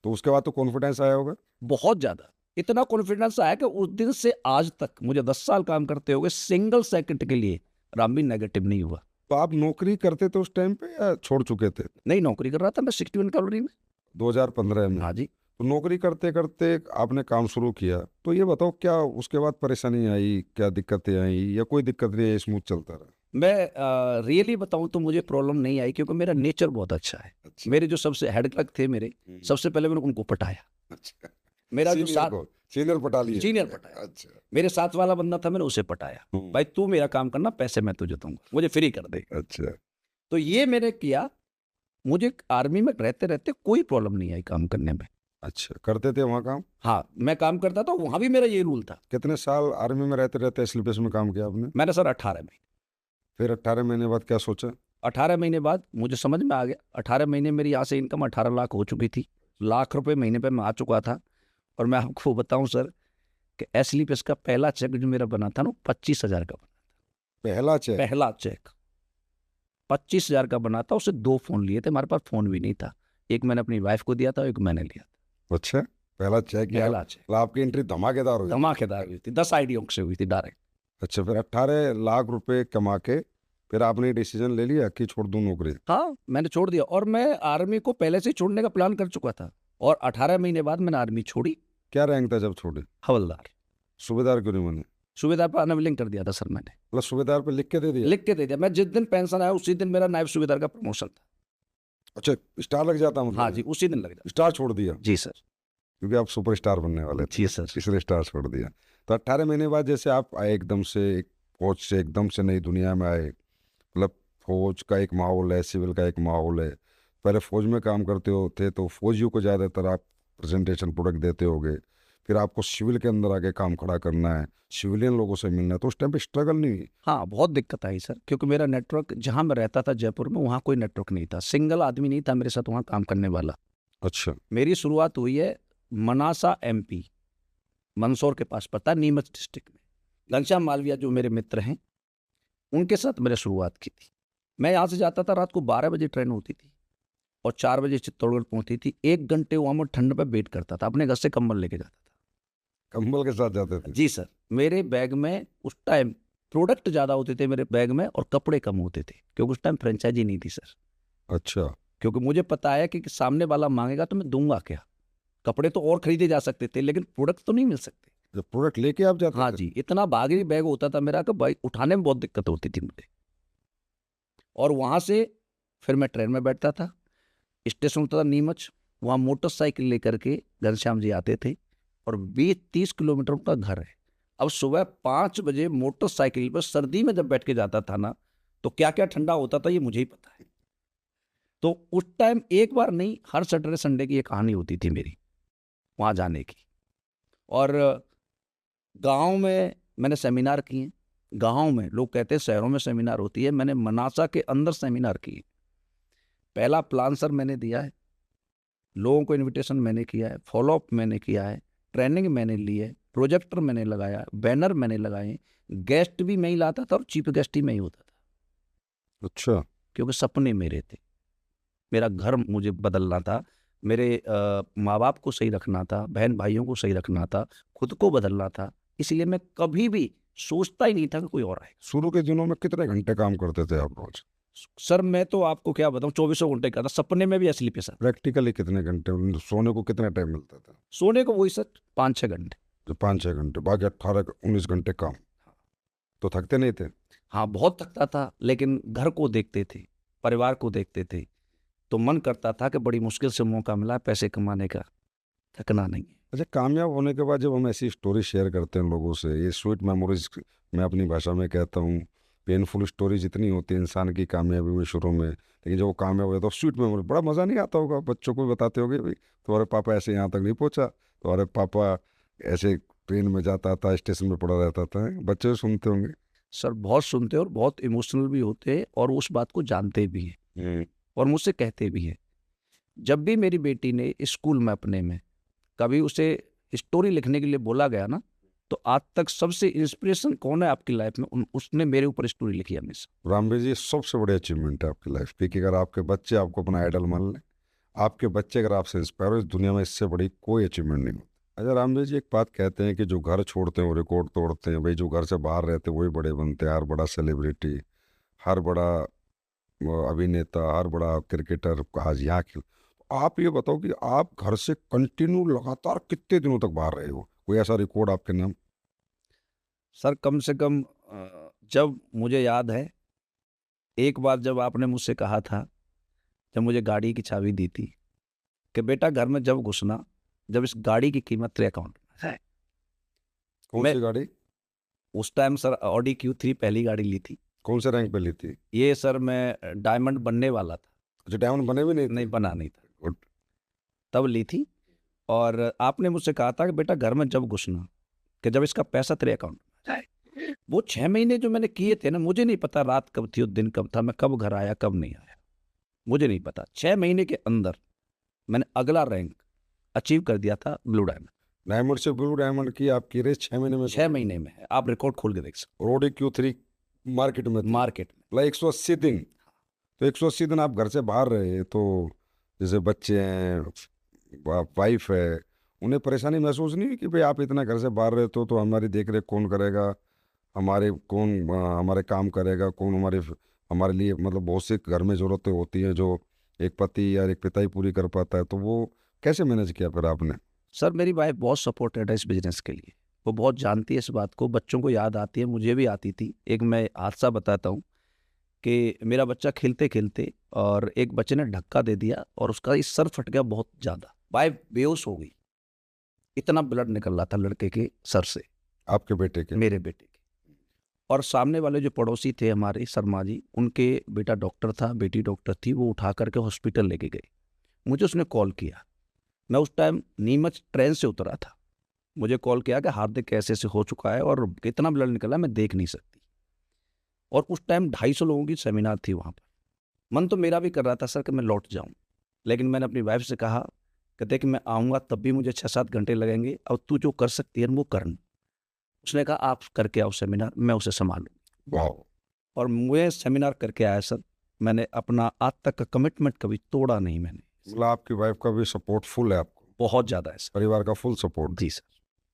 तो उसके बाद तो कॉन्फिडेंस आया होगा? बहुत ज़्यादा, इतना कॉन्फिडेंस आया कि उस दिन से आज तक मुझे 10 साल काम करते हुए सिंगल सेकंड के लिए राम भी नेगेटिव नहीं हुआ। तो आप नौकरी करते थे उस टाइम पे या छोड़ चुके थे? नहीं, नौकरी कर रहा था मैं 61 कैलोरी में। 2015 में? हाँ जी। तो नौकरी करते करते आपने काम शुरू किया, तो ये बताओ क्या उसके बाद परेशानी आई, क्या दिक्कतें आई, या कोई दिक्कत नहीं आई, स्मूथ चलता रहा? मैं रियली बताऊं तो मुझे प्रॉब्लम नहीं आई, क्योंकि मेरा नेचर बहुत अच्छा है। अच्छा। मेरे जो सबसे हेड क्लर्क थे मेरे, सबसे पहले मैंने उनको पटाया। अच्छा। मेरा जो साथ सीनियर पटा लिया? सीनियर पटाया। अच्छा। मेरे साथ वाला बंदा था, मैंने उसे पटाया, भाई तू मेरा काम करना, पैसे मैं तुझे दूंगा, मुझे फ्री कर दे। अच्छा। तो ये मैंने किया। मुझे आर्मी में रहते रहते कोई प्रॉब्लम नहीं आई काम करने में। अच्छा, करते थे वहाँ काम? हाँ, मैं काम करता था, वहाँ भी मेरा यही रूल था। कितने साल आर्मी में रहते रहते स्लीपर्स में काम किया आपने? मैंने सर 18 महीने। फिर 18 महीने बाद क्या सोचा? 18 महीने बाद मुझे समझ में आ गया। 18 महीने मेरी यहाँ से इनकम 18 लाख हो चुकी थी। लाख रुपए महीने पे मैं आ चुका था। और मैं आपको बताऊं सर कि एसलीपीएस का पहला चेक जो मेरा बना था ना, 25,000 का बना। पहला चेक? पहला चेक 25,000 का बना था। उससे 2 फोन लिए थे, हमारे पास फोन भी नहीं था। एक मैंने अपनी वाइफ को दिया था, एक मैंने लिया था। अच्छा, पहला चेक या पहला चेक मतलब आपकी एंट्री धमाकेदार हुई? धमाकेदार हुई थी, 10 आईडियों से हुई थी डायरेक्ट। अच्छा, फिर 18 लाख रुपए कमा के फिर आपने डिसीजन ले लिया कि छोड़ दूं नौकरी? हाँ, मैंने छोड़ दिया। और मैं आर्मी को पहले से ही छोड़ने का प्लान कर चुका था। और 18 महीने बाद मैंने आर्मी छोड़ी। क्या रैंक था जब छोड़े? हवलदार। सूबेदार क्यों नहीं बने? सूबेदार पर अनविलिंग कर दिया था सर मैंने। मतलब सूबेदार पे लिख के दे दिया? लिख के दे दिया। मैं जिस दिन पेंशन आया उसी दिन मेरा नायब सूबेदार का प्रमोशन था। अच्छा, स्टार लग जाता मतलब? हाँ जी, उसी दिन लग जाता। स्टार छोड़ दिया जी सर। क्योंकि आप सुपरस्टार बनने वाले थे, जी सर। इसलिए स्टार छोड़ दिया। तो 18 महीने बाद जैसे आप आए एकदम से, एक फौज से एकदम से नई दुनिया में आए, मतलब फौज का एक माहौल है, सिविल का एक माहौल है। पहले फौज में काम करते होते तो फौजियों को ज़्यादातर आप प्रेजेंटेशन प्रोडक्ट देते होगे, फिर आपको सिविल के अंदर आके काम खड़ा करना है, सिविलियन लोगों से मिलना है, तो उस टाइम पे स्ट्रगल नहीं हुई? हाँ, बहुत दिक्कत आई सर, क्योंकि मेरा नेटवर्क जहाँ मैं रहता था जयपुर में, वहाँ कोई नेटवर्क नहीं था। सिंगल आदमी नहीं था मेरे साथ वहाँ काम करने वाला। अच्छा। मेरी शुरुआत हुई है मनासा एमपी, मंदसौर के पास पड़ता है, नीमच डिस्ट्रिक्ट में। घनश्याम मालविया जो मेरे मित्र हैं, उनके साथ मैंने शुरुआत की थी। मैं यहाँ से जाता था, रात को 12 बजे ट्रेन होती थी और 4 बजे चित्तौड़गढ़ पहुंचती थी। 1 घंटे वहाँ मैं ठंड पे वेट करता था, अपने घर से कंबल लेके जाता था। कंबल के साथ जाते थे? जी सर। मेरे बैग में उस टाइम प्रोडक्ट ज़्यादा होते थे मेरे बैग में, और कपड़े कम होते थे, क्योंकि उस टाइम फ्रेंचाइजी नहीं थी सर। अच्छा। क्योंकि मुझे पता है कि सामने वाला मांगेगा तो मैं दूंगा क्या। कपड़े तो और खरीदे जा सकते थे, लेकिन प्रोडक्ट तो नहीं मिल सकते। जब प्रोडक्ट लेके आप जाते हाँ थे? जी, इतना भारी बैग होता था मेरा कि भाई उठाने में बहुत दिक्कत होती थी मुझे। और वहाँ से फिर मैं ट्रेन में बैठता था, स्टेशन होता था नीमच, वहाँ मोटरसाइकिल लेकर के घनश्याम जी आते थे, और 20-30 किलोमीटर उनका घर है। अब सुबह 5 बजे मोटरसाइकिल पर सर्दी में जब बैठ के जाता था ना, तो क्या क्या ठंडा होता था ये मुझे ही पता है। तो उस टाइम एक बार नहीं, हर सैटरडे संडे की ये कहानी होती थी मेरी वहाँ जाने की। और गांव में मैंने सेमिनार किए। गांव में लोग कहते हैं शहरों में सेमिनार होती है, मैंने मनासा के अंदर सेमिनार किए। पहला प्लान सर मैंने दिया है, लोगों को इनविटेशन मैंने किया है, फॉलोअप मैंने किया है, ट्रेनिंग मैंने ली है, प्रोजेक्टर मैंने लगाया, बैनर मैंने लगाए, गेस्ट भी मैं ही लाता था और चीफ गेस्ट ही मैं ही होता था। अच्छा। क्योंकि सपने मेरे थे, मेरा घर मुझे बदलना था, मेरे माँ बाप को सही रखना था, बहन भाइयों को सही रखना था, खुद को बदलना था। इसलिए मैं कभी भी सोचता ही नहीं था कि कोई और आए। शुरू के दिनों में कितने घंटे काम करते थे आप रोज? सर मैं तो आपको क्या बताऊं, 24 घंटे करता, सपने में भी असली पे सर। प्रैक्टिकली कितने घंटे? सोने को कितना टाइम मिलता था? सोने को वही सर 5-6 घंटे। जो 5-6 घंटे, बाकी 18-19 घंटे काम। तो थकते नहीं थे? हाँ, बहुत थकता था, लेकिन घर को देखते थे, परिवार को देखते थे, तो मन करता था कि बड़ी मुश्किल से मौका मिला पैसे कमाने का, थकना नहीं है। अच्छा, कामयाब होने के बाद जब हम ऐसी स्टोरी शेयर करते हैं लोगों से, ये स्वीट मेमोरीज, मैं अपनी भाषा में कहता हूँ, पेनफुल स्टोरी जितनी होती है इंसान की कामयाबी में शुरू में, लेकिन जब वो कामयाब हो जाता है तो स्वीट मेमोरी, बड़ा मज़ा नहीं आता होगा? बच्चों को भी बताते होगे, भाई तुम्हारे पापा ऐसे यहाँ तक नहीं पहुँचा, तुम्हारे पापा ऐसे ट्रेन में जाता था, स्टेशन में पड़ा रहता था, बच्चे भी सुनते होंगे? सर बहुत सुनते और बहुत इमोशनल भी होते, और उस बात को जानते भी हैं और मुझसे कहते भी हैं। जब भी मेरी बेटी ने स्कूल में अपने में कभी उसे स्टोरी लिखने के लिए बोला गया ना, तो आज तक सबसे इंस्पिरेशन कौन है आपकी लाइफ में, उसने मेरे ऊपर स्टोरी लिखी हमेशा। रामवीर जी, सबसे बड़ी अचीवमेंट है आपकी लाइफ की कि अगर आपके बच्चे आपको अपना आइडल मान लें, आपके बच्चे अगर आपसे इंस्पायर हो, इस दुनिया में इससे बड़ी कोई अचीवमेंट नहीं होती। अच्छा रामवीर जी, एक बात कहते हैं कि जो घर छोड़ते हैं वो रिकॉर्ड तोड़ते हैं, भाई जो घर से बाहर रहते हैं वही बड़े बनते हैं। हर बड़ा सेलिब्रिटी, हर बड़ा अभिनेता, हर बड़ा क्रिकेटर आज यहाँ खेल। आप ये बताओ कि आप घर से कंटिन्यू लगातार कितने दिनों तक बाहर रहे हो? कोई ऐसा रिकॉर्ड आपके नाम? सर कम से कम जब मुझे याद है, एक बार जब आपने मुझसे कहा था, जब मुझे गाड़ी की चाबी दी थी, कि बेटा घर में जब घुसना, जब इस गाड़ी की कीमत तेरे अकाउंट में है। कौन मैं सी गाड़ी? उस टाइम सर ऑडी Q3 पहली गाड़ी ली थी। कौन से रैंक पे ली थी? ये सर मैं डायमंड बनने वाला था, अच्छा, डायमंड बने भी नहीं थे? नहीं बना नहीं था, Good. तब ली थी। और आपने मुझसे कहा था कि बेटा घर में जब घुसना, कि जब इसका पैसा तेरे अकाउंट में आ जाए। वो 6 महीने जो मैंने किए थे ना, मुझे नहीं पता रात कब थी और दिन कब था, मैं कब घर आया कब नहीं आया, मुझे नहीं पता। 6 महीने के अंदर मैंने अगला रैंक अचीव कर दिया था ब्लू डायमंड। डायमंड से ब्लू डायमंड की आपकी रेस 6 महीने में 6 महीने में है, आप रिकॉर्ड खोल के देख सकते रोडी Q3 मार्केट में हो, मार्केट में। मतलब 180 दिन। तो 180 दिन आप घर से बाहर रहे, तो जैसे बच्चे हैं, वाइफ है, उन्हें परेशानी महसूस नहीं हुई कि भाई आप इतना घर से बाहर रहते हो तो हमारी देख रेख कौन करेगा, हमारे काम करेगा कौन, हमारे लिए मतलब बहुत सी घर में ज़रूरतें होती हैं जो एक पति या एक पिता ही पूरी कर पाता है, तो वो कैसे मैनेज किया फिर आपने? सर मेरी वाइफ बहुत सपोर्टेड है इस बिजनेस के लिए, वो बहुत जानती है इस बात को, बच्चों को याद आती है, मुझे भी आती थी। एक मैं हादसा बताता हूँ कि मेरा बच्चा खेलते खेलते और एक बच्चे ने धक्का दे दिया और उसका इस सर फट गया बहुत ज़्यादा, वाइफ बेहोश हो गई, इतना ब्लड निकल रहा था लड़के के सर से, आपके बेटे के? मेरे बेटे के। और सामने वाले जो पड़ोसी थे हमारे शर्मा जी, उनके बेटा डॉक्टर था, बेटी डॉक्टर थी, वो उठा करके हॉस्पिटल लेके गए। मुझे उसने कॉल किया, मैं उस टाइम नीमच ट्रेन से उतरा था, मुझे कॉल किया कि हार्दिक ऐसे ऐसे हो चुका है और कितना ब्लड निकला मैं देख नहीं सकती। और उस टाइम 250 लोगों की सेमिनार थी वहाँ पर। मन तो मेरा भी कर रहा था सर कि मैं लौट जाऊँ, लेकिन मैंने अपनी वाइफ से कहा कि देख मैं आऊँगा तब भी मुझे 6-7 घंटे लगेंगे, अब तू जो कर सकती है वो करना। उसने कहा आप करके आओ सेमिनार, मैं उसे संभालूँ। वाह। और मैं सेमिनार करके आया सर, मैंने अपना आज तक का कमिटमेंट कभी तोड़ा नहीं मैंने। मतलब आपकी वाइफ का भी सपोर्ट फुल है आपको? बहुत ज़्यादा है सर। परिवार का फुल सपोर्ट? जी सर।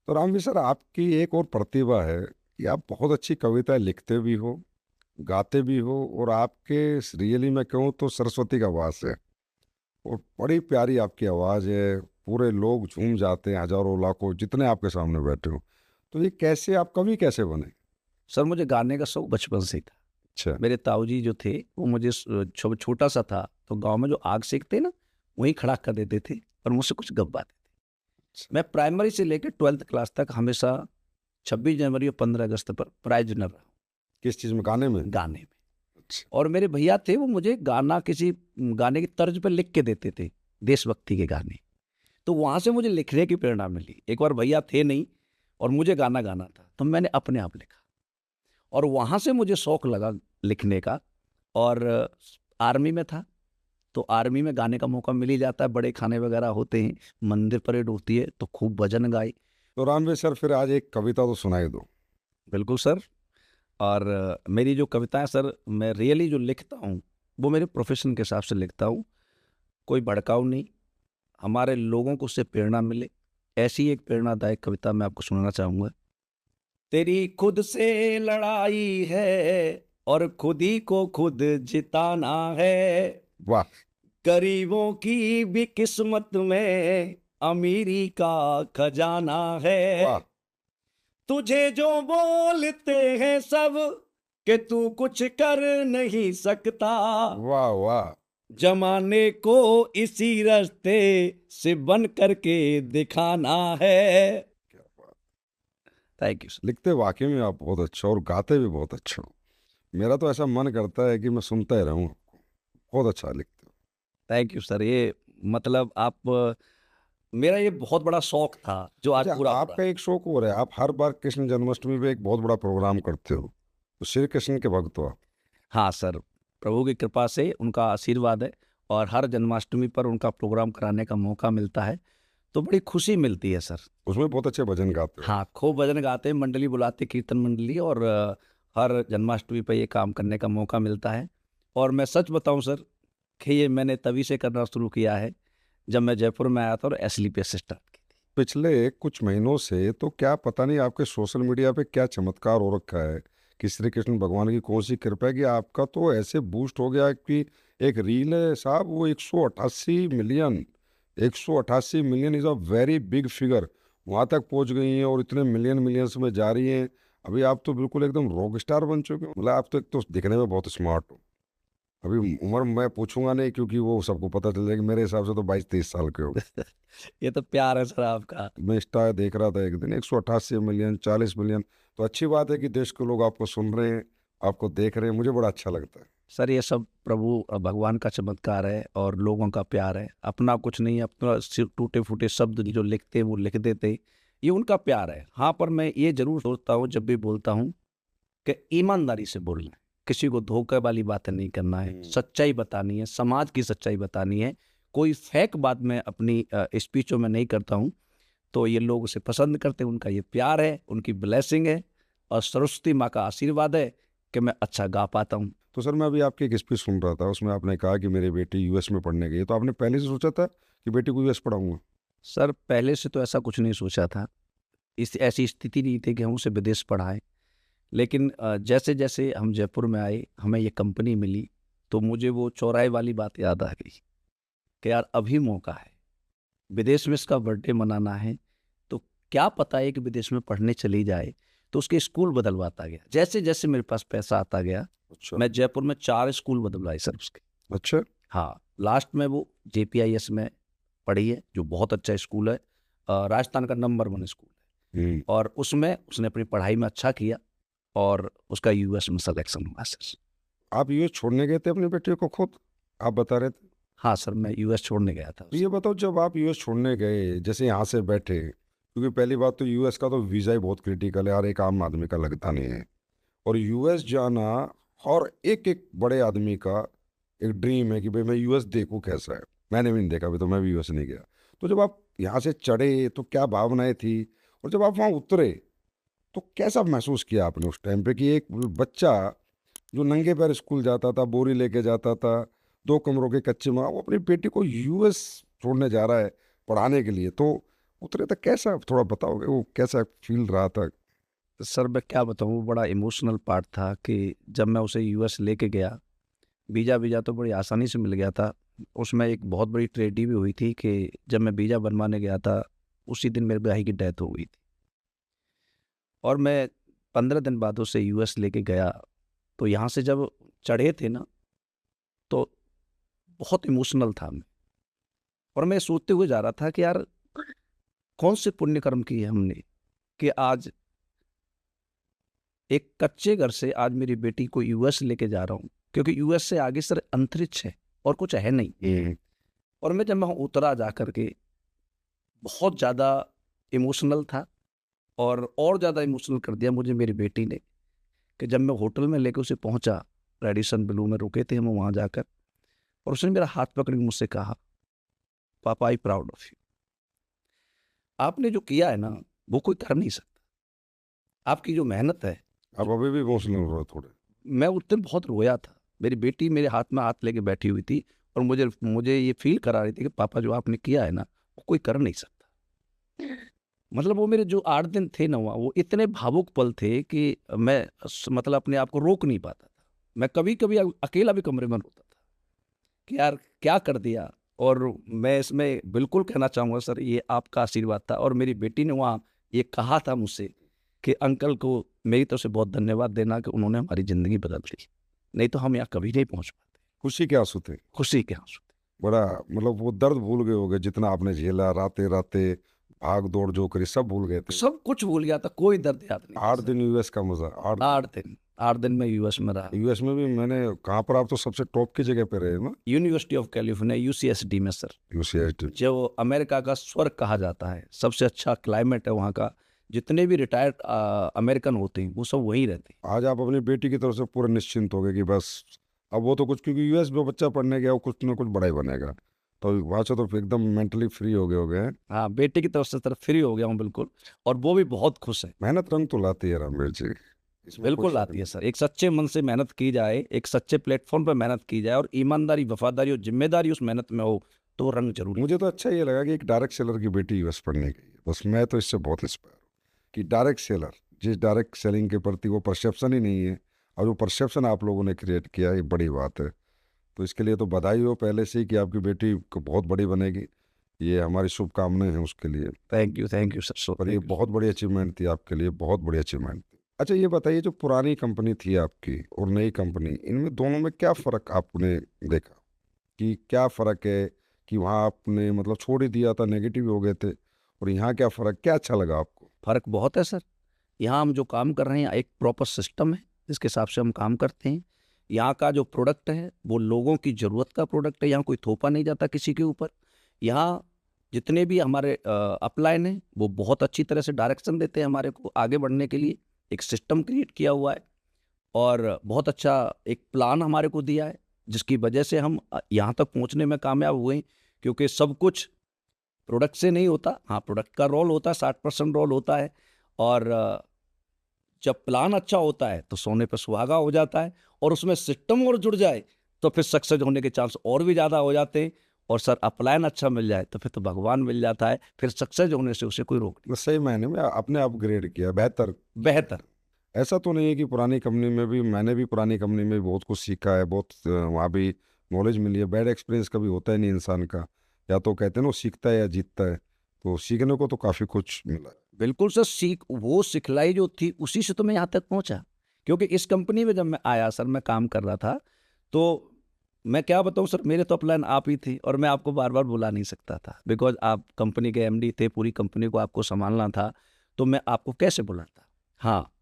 तो रामवीर सर, आपकी एक और प्रतिभा है कि आप बहुत अच्छी कविताएं लिखते भी हो, गाते भी हो, और आपके रियली मैं कहूँ तो सरस्वती का वास है, और बड़ी प्यारी आपकी आवाज़ है, पूरे लोग झूम जाते हैं, हजारों लाखों जितने आपके सामने बैठे हो। तो ये कैसे, आप कवि कैसे बने? सर मुझे गाने का शौक बचपन से ही था। अच्छा। मेरे ताऊजी जो थे वो मुझे छोटा सा था तो गांव में जो आग सेकते ना वहीं खड़ा कर देते थे और मुझसे कुछ गवाते थे। मैं प्राइमरी से लेकर 12th क्लास तक हमेशा 26 जनवरी और 15 अगस्त पर प्राइज विनर रहा किस चीज़ में? गाने में? गाने में। अच्छा। और मेरे भैया थे वो मुझे गाना किसी गाने की तर्ज पर लिख के देते थे, देशभक्ति के गाने। तो वहाँ से मुझे लिखने की प्रेरणा मिली। एक बार भैया थे नहीं और मुझे गाना गाना था तो मैंने अपने आप लिखा और वहाँ से मुझे शौक लगा लिखने का। और आर्मी में था तो आर्मी में गाने का मौका मिल ही जाता है, बड़े खाने वगैरह होते हैं, मंदिर परेड होती है तो खूब भजन गाए। तो रामवीर सर, फिर आज एक कविता तो सुनाई दो। बिल्कुल सर। और मेरी जो कविताएं सर मैं रियली जो लिखता हूँ वो मेरे प्रोफेशन के हिसाब से लिखता हूँ, कोई भड़काऊ नहीं, हमारे लोगों को उससे प्रेरणा मिले, ऐसी एक प्रेरणादायक कविता मैं आपको सुनाना चाहूँगा। तेरी खुद से लड़ाई है और खुद ही को खुद जिताना है, वाह। गरीबों की भी किस्मत में अमीरी का खजाना है। वाह। तुझे जो बोलते हैं सब कि तू कुछ कर नहीं सकता, वाह। वाह। जमाने को इसी रास्ते से बन करके दिखाना है। क्या बात। Thank you sir. लिखते वाकई में आप बहुत अच्छा हो और गाते भी बहुत अच्छा हो। मेरा तो ऐसा मन करता है कि मैं सुनता ही रहूं आपको। बहुत अच्छा लिखते हो। Thank you sir. ये मतलब आप मेरा ये बहुत बड़ा शौक था जो आज अच्छा, पूरा हो रहा आपका है। एक शौक और है, आप हर बार कृष्ण जन्माष्टमी पे एक बहुत बड़ा प्रोग्राम करते हो, तो श्री कृष्ण के भक्त हो आप। हाँ सर, प्रभु की कृपा से उनका आशीर्वाद है और हर जन्माष्टमी पर उनका प्रोग्राम कराने का मौका मिलता है तो बड़ी खुशी मिलती है सर। उसमें बहुत अच्छे भजन गाते हो। हाँ, खूब भजन गाते हैं, मंडली बुलाते, कीर्तन मंडली, और हर जन्माष्टमी पर ये काम करने का मौका मिलता है। और मैं सच बताऊं सर कि ये मैंने तभी से करना शुरू किया है जब मैं जयपुर में आया था और SLP से स्टार्ट की थी। पिछले कुछ महीनों से तो क्या पता नहीं आपके सोशल मीडिया पे क्या चमत्कार हो रखा है कि श्री कृष्ण भगवान की कौन सी कृपा है कि आपका तो ऐसे बूस्ट हो गया कि एक रील है साहब, वो 188 million, 188 million is a very big figure, वहाँ तक पहुँच गई हैं और इतने मिलियंस में जा रही हैं। अभी आप तो बिल्कुल एकदम रॉक स्टार बन चुके हो। मतलब आप तो एक तो दिखने में बहुत स्मार्ट हो। अभी उम्र मैं पूछूंगा नहीं क्योंकि वो सबको पता चल जाएगा, मेरे हिसाब से तो 22-23 साल के हो। ये तो प्यार है सर आपका। मैं इंस्टा देख रहा था एक दिन, 188 मिलियन, 40 मिलियन। तो अच्छी बात है कि देश के लोग आपको सुन रहे हैं, आपको देख रहे हैं, मुझे बड़ा अच्छा लगता है। सर ये सब प्रभु भगवान का चमत्कार है और लोगों का प्यार है। अपना कुछ नहीं है, अपना सिर्फ टूटे फूटे शब्द जो लिखते हैं वो लिख देते, ये उनका प्यार है। हाँ, पर मैं ये जरूर सोचता हूँ जब भी बोलता हूँ कि ईमानदारी से बोलना है, किसी को धोखे वाली बातें नहीं करना है, सच्चाई बतानी है, समाज की सच्चाई बतानी है। कोई फेक बात मैं अपनी स्पीचों में नहीं करता हूँ, तो ये लोग उसे पसंद करते हैं। उनका ये प्यार है, उनकी ब्लेसिंग है और सरस्वती माँ का आशीर्वाद है कि मैं अच्छा गा पाता हूँ। तो सर, मैं अभी आपकी एक स्पीच सुन रहा था, उसमें आपने कहा कि मेरी बेटी यूएस में पढ़ने गई है। तो आपने पहले से सोचा था कि बेटी को यूएस पढ़ाऊंगा? सर पहले से तो ऐसा कुछ नहीं सोचा था, इस ऐसी स्थिति नहीं थी कि हम उसे विदेश पढ़ाएं। लेकिन जैसे जैसे हम जयपुर में आए, हमें ये कंपनी मिली, तो मुझे वो चौराहे वाली बात याद आ गई कि यार अभी मौका है, विदेश में इसका बर्थडे मनाना है। तो क्या पता है कि विदेश में पढ़ने चली जाए, तो उसके स्कूल बदलवाता गया। जैसे जैसे मेरे पास पैसा आता गया, अच्छा। मैं जयपुर में 4 स्कूल बदलवाए सर उसके। अच्छा। हाँ, लास्ट में वो JPIS में पढ़ी है, जो बहुत अच्छा स्कूल है, राजस्थान का नंबर 1 स्कूल है। और उसमें उसने अपनी पढ़ाई में अच्छा किया और उसका US में सिलेक्शन हुआ सर। आप यूएस छोड़ने गए थे अपनी बेटी को खुद, आप बता रहे थे? हाँ सर, मैं US छोड़ने गया था तो ये बताओ, जब आप यूएस छोड़ने गए, जैसे यहाँ से बैठे, क्योंकि पहली बात तो यूएस का तो वीज़ा ही बहुत क्रिटिकल है, हर एक आम आदमी का लगता नहीं है। और यूएस जाना और एक एक बड़े आदमी का एक ड्रीम है कि भाई मैं यूएस देखूं कैसा है। मैंने भी नहीं देखा, अभी तो मैं भी यूएस नहीं गया। तो जब आप यहाँ से चढ़े तो क्या भावनाएं थी, और जब आप वहाँ उतरे तो कैसा महसूस किया आपने उस टाइम पे कि एक बच्चा जो नंगे पैर स्कूल जाता था, बोरी लेके जाता था, 2 कमरों के कच्चे में, वो अपनी बेटी को यूएस छोड़ने जा रहा है पढ़ाने के लिए, तो उतरे तो कैसा, थोड़ा बताओगे वो कैसा फील रहा था? सर मैं क्या बताऊँ, वो बड़ा इमोशनल पार्ट था कि जब मैं उसे US लेके गया, वीज़ा तो बड़ी आसानी से मिल गया था। उसमें एक बहुत बड़ी ट्रेजेडी भी हुई थी कि जब मैं वीज़ा बनवाने गया था, उसी दिन मेरे भाई की डेथ हो गई थी। और मैं 15 दिन बाद उसे US लेके गया, तो यहाँ से जब चढ़े थे ना, तो बहुत इमोशनल था मैं। और मैं सोचते हुए जा रहा था कि यार कौन से पुण्य कर्म किए हमने कि आज एक कच्चे घर से आज मेरी बेटी को US लेके जा रहा हूँ, क्योंकि US से आगे सर अंतरिक्ष है और कुछ है नहीं। और मैं जब वहाँ उतरा जा करके, बहुत ज़्यादा इमोशनल था। और ज़्यादा इमोशनल कर दिया मुझे मेरी बेटी ने कि जब मैं होटल में लेके उसे पहुँचा, रेडिसन ब्लू में रुके थे हम वहाँ जाकर, और उसने मेरा हाथ पकड़ के मुझसे कहा, पापा आई प्राउड ऑफ यू। आपने जो किया है ना, वो कोई कर नहीं सकता। आपकी जो मेहनत है। आप अभी भी इमोशनल हो रहे हो थोड़े? मैं उस दिन बहुत रोया था। मेरी बेटी मेरे हाथ में हाथ लेके बैठी हुई थी और मुझे ये फील करा रही थी कि पापा जो आपने किया है ना, वो कोई कर नहीं सकता। मतलब वो मेरे जो 8 दिन थे ना वहाँ, वो इतने भावुक पल थे कि मैं मतलब अपने आप को रोक नहीं पाता था। मैं कभी कभी अकेला भी कमरे में रोता था कि यार क्या कर दिया। और मैं इसमें बिल्कुल कहना चाहूँगा सर, ये आपका आशीर्वाद था। और मेरी बेटी ने वहाँ ये कहा था मुझसे कि अंकल को मेरी तरफ से बहुत धन्यवाद देना कि उन्होंने हमारी ज़िंदगी बदल दी, नहीं तो हम यहाँ कभी नहीं पहुँच पाते। खुशी के आंसू थे? खुशी के आंसू थे। बड़ा, मतलब वो दर्द भूल गए होगे जितना आपने झेला, राते राते भाग दौड़ जो करी, सब भूल गए थे? सब कुछ भूल गया था, कोई दर्द याद नहीं था 8 सर। दिन यूएस का मजा, 8 8 दिन में US में रहा। यूएस में भी मैंने, कहाँ पर, आप तो सबसे टॉप की जगह पे रहे ना? यूनिवर्सिटी ऑफ कैलिफोर्निया UCSD में सर, यूसीएसडी। जो अमेरिका का स्वर्ग कहा जाता है। सबसे अच्छा क्लाइमेट है वहाँ का। जितने भी रिटायर्ड अमेरिकन होते हैं वो सब वहीं रहते हैं। आज आप अपनी बेटी की तरफ से पूरे निश्चिंत हो गए कि बस अब वो तो कुछ, क्योंकि यूएस में बच्चा पढ़ने गया वो कुछ ना कुछ बड़ा ही बनेगा, तो वहाँ से तो एकदम मेंटली फ्री हो गए हैं। हाँ, बेटे की तरफ से तरफ फ्री हो गया हूँ बिल्कुल। और वो भी बहुत खुश है। मेहनत रंग तो लाती है रामवीर जी, इसमें कोई बिल्कुल शक आती है नहीं। सर। एक सच्चे मन से मेहनत की जाए, एक सच्चे प्लेटफॉर्म पर मेहनत की जाए और ईमानदारी, वफादारी और जिम्मेदारी उस मेहनत में हो, तो रंग जरूर। मुझे तो अच्छा ये लगा कि एक डायरेक्ट सेलर की बेटी यूएस पढ़ने गई है। बस मैं तो इससे बहुत इंस्पायर हूँ कि डायरेक्ट सेलर, जिस डायरेक्ट सेलिंग के प्रति वो परसेप्शन ही नहीं है, और वो परसेप्शन आप लोगों ने क्रिएट किया, ये बड़ी बात है। तो इसके लिए तो बधाई हो पहले से ही कि आपकी बेटी को बहुत बड़ी बनेगी। ये हमारी शुभकामनाएं हैं उसके लिए। Thank you sir. सो पर ये बहुत बड़ी अचीवमेंट थी आपके लिए, बहुत बड़ी अचीवमेंट थी। अच्छा ये बताइए, जो पुरानी कंपनी थी आपकी और नई कंपनी, इनमें दोनों में क्या फ़र्क आपने देखा, कि क्या फ़र्क है कि वहाँ आपने मतलब छोड़ ही दिया था, नेगेटिव हो गए थे, और यहाँ क्या फ़र्क, क्या अच्छा लगा आपको? फर्क बहुत है सर। यहाँ हम जो काम कर रहे हैं, एक प्रॉपर सिस्टम है, जिसके हिसाब से हम काम करते हैं। यहाँ का जो प्रोडक्ट है वो लोगों की ज़रूरत का प्रोडक्ट है, यहाँ कोई थोपा नहीं जाता किसी के ऊपर। यहाँ जितने भी हमारे अपलाइन हैं वो बहुत अच्छी तरह से डायरेक्शन देते हैं हमारे को आगे बढ़ने के लिए। एक सिस्टम क्रिएट किया हुआ है और बहुत अच्छा एक प्लान हमारे को दिया है, जिसकी वजह से हम यहाँ तक पहुँचने में कामयाब हुए हैं। क्योंकि सब कुछ प्रोडक्ट से नहीं होता, हाँ प्रोडक्ट का रोल होता है, 60% रोल होता है। और जब प्लान अच्छा होता है तो सोने पर सुहागा हो जाता है, और उसमें सिस्टम और जुड़ जाए तो फिर सक्सेस होने के चांस और भी ज़्यादा हो जाते हैं। और सर अपलाइन अच्छा मिल जाए तो फिर तो भगवान मिल जाता है, फिर सक्सेस होने से उसे कोई रोक नहीं। सही मायने में आपने अपग्रेड किया, बेहतर। बेहतर। ऐसा तो नहीं है कि पुरानी कंपनी में भी, मैंने भी पुरानी कंपनी में बहुत कुछ सीखा है, बहुत वहाँ भी नॉलेज मिली है। बैड एक्सपीरियंस कभी होता ही नहीं इंसान का, या तो कहते हैं ना वो सीखता है या जीतता है, तो सीखने को तो काफ़ी कुछ मिला है। बिल्कुल सर, वो सिखलाई जो थी उसी से तो मैं यहाँ तक पहुँचा। क्योंकि इस कंपनी में जब मैं आया सर, मैं काम कर रहा था, तो मैं क्या बताऊँ सर, मेरे तो अपलाइन आप ही थी और मैं आपको बार बार बुला नहीं सकता था, बिकॉज आप कंपनी के एमडी थे, पूरी कंपनी को आपको संभालना था, तो मैं आपको कैसे बुलाता। हाँ,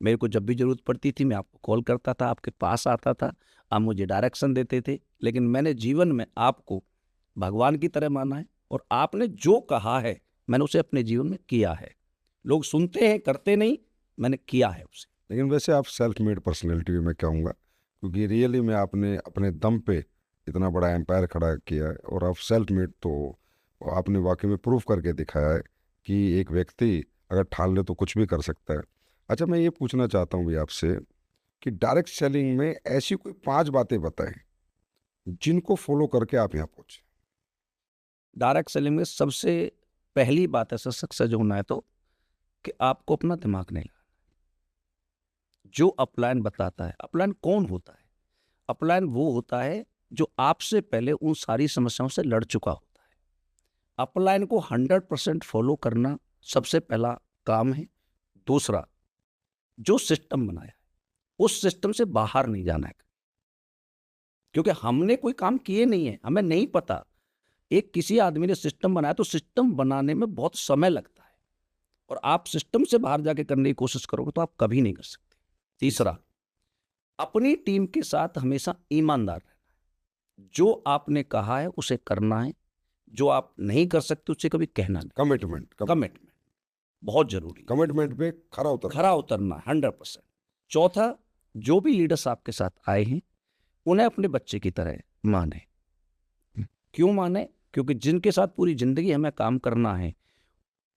मेरे को जब भी ज़रूरत पड़ती थी मैं आपको कॉल करता था, आपके पास आता था, आप मुझे डायरेक्शन देते थे। लेकिन मैंने जीवन में आपको भगवान की तरह माना है, और आपने जो कहा है मैंने उसे अपने जीवन में किया है। लोग सुनते हैं, करते नहीं, मैंने किया है उसे। लेकिन वैसे आप सेल्फ मेड पर्सनैलिटी भी मैं कहूँगा, क्योंकि रियली में आपने अपने दम पे इतना बड़ा एम्पायर खड़ा किया है, और आप सेल्फ मेड तो आपने वाकई में प्रूव करके दिखाया है कि एक व्यक्ति अगर ठान ले तो कुछ भी कर सकता है। अच्छा, मैं ये पूछना चाहता हूँ भी आपसे कि डायरेक्ट सेलिंग में ऐसी कोई 5 बातें बताएं जिनको फॉलो करके आप यहाँ पहुँचे। डायरेक्ट सेलिंग में सबसे पहली बात है सर, सक्सेस होना है तो, कि आपको अपना दिमाग नहीं लगाना। जो अपलाइन बताता है, अपलाइन कौन होता है? अपलाइन वो होता है जो आपसे पहले उन सारी समस्याओं से लड़ चुका होता है। अपलाइन को 100% फॉलो करना सबसे पहला काम है। दूसरा, जो सिस्टम बनाया है उस सिस्टम से बाहर नहीं जाना है, क्योंकि हमने कोई काम किए नहीं है, हमें नहीं पता। एक किसी आदमी ने सिस्टम बनाया तो सिस्टम बनाने में बहुत समय लगता है, और आप सिस्टम से बाहर जाके करने की कोशिश करोगे तो आप कभी नहीं कर सकते। तीसरा, अपनी टीम के साथ हमेशा ईमानदार रहना है। जो आपने कहा है उसे करना है, जो आप नहीं कर सकते उसे कभी कहना नहीं। कमिटमेंट बहुत जरूरी है। कमिटमेंट पे खरा उतरना 100%। चौथा, जो भी लीडर्स आपके साथ आए हैं उन्हें अपने बच्चे की तरह माने। क्यों माने? क्योंकि जिनके साथ पूरी जिंदगी हमें काम करना है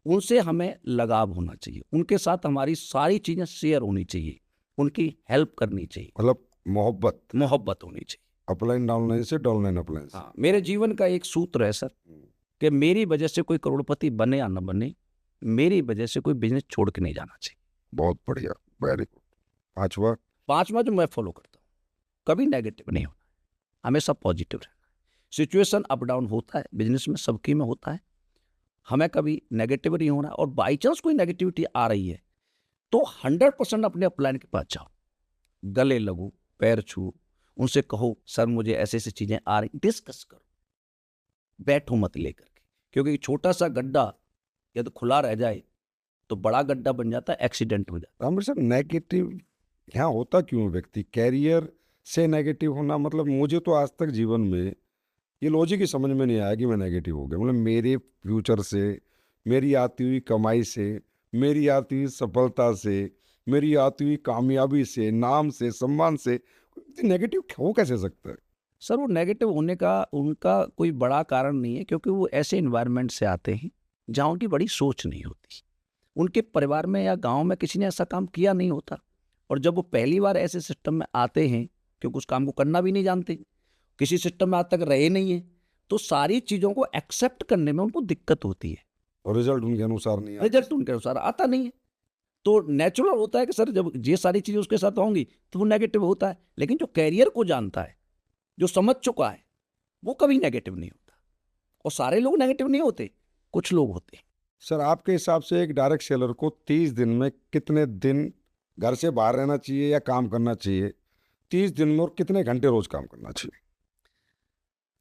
उनसे हमें लगाव होना चाहिए, उनके साथ हमारी सारी चीजें शेयर होनी चाहिए, उनकी हेल्प करनी चाहिए, मतलब मोहब्बत होनी चाहिए। अपलाइन डाउनलाइन से डाउनलाइन अपलाइन से। हाँ, मेरे जीवन का एक सूत्र है सर, कि मेरी वजह से कोई करोड़पति बने या न बने, मेरी वजह से कोई बिजनेस छोड़ के नहीं जाना चाहिए। बहुत बढ़िया, वेरी गुड। पांचवा जो मैं फॉलो करता हूँ, कभी नेगेटिव नहीं होना, हमेशा पॉजिटिव रहना। सिचुएशन अप डाउन होता है, बिजनेस में सबकी में होता है, हमें कभी नेगेटिव नहीं होना। और बाई चांस कोई नेगेटिविटी आ रही है तो 100% अपने अपलाइन के पास जाओ, गले लगो, पैर छू, उनसे कहो सर मुझे ऐसे ऐसी चीजें आ रही, डिस्कस करो, बैठो मत लेकर के। क्योंकि छोटा सा गड्ढा यदि खुला रह जाए तो बड़ा गड्ढा बन जाता है, एक्सीडेंट हो जाता है। राम सर, नेगेटिव यहाँ होता क्यों व्यक्ति? कैरियर से नेगेटिव होना, मतलब मुझे तो आज तक जीवन में ये लॉजिक ही समझ में नहीं आया कि मैं नेगेटिव हो गया। मतलब मेरे फ्यूचर से, मेरी आती हुई कमाई से, मेरी आती हुई सफलता से, मेरी आती हुई कामयाबी से, नाम से, सम्मान से नेगेटिव हो कैसे सकता है? सर वो नेगेटिव होने का उनका कोई बड़ा कारण नहीं है, क्योंकि वो ऐसे इन्वायरमेंट से आते हैं जहाँ उनकी बड़ी सोच नहीं होती, उनके परिवार में या गांव में किसी ने ऐसा काम किया नहीं होता। और जब वो पहली बार ऐसे सिस्टम में आते हैं, क्योंकि उस काम को करना भी नहीं जानते, किसी सिस्टम में आज तक रहे नहीं है, तो सारी चीज़ों को एक्सेप्ट करने में उनको दिक्कत होती है, और रिजल्ट उनके अनुसार नहीं आता। रिजल्ट उनके अनुसार आता नहीं है। तो नेचुरल होता है कि सर जब ये सारी चीज़ें उसके साथ होंगी तो वो नेगेटिव होता है। लेकिन जो कैरियर को जानता है, जो समझ चुका है, वो कभी नेगेटिव नहीं होता। और सारे लोग नेगेटिव नहीं होते, कुछ लोग होते हैं। सर आपके हिसाब से एक डायरेक्ट सेलर को 30 दिन में कितने दिन घर से बाहर रहना चाहिए या काम करना चाहिए? 30 दिन में, और कितने घंटे रोज काम करना चाहिए?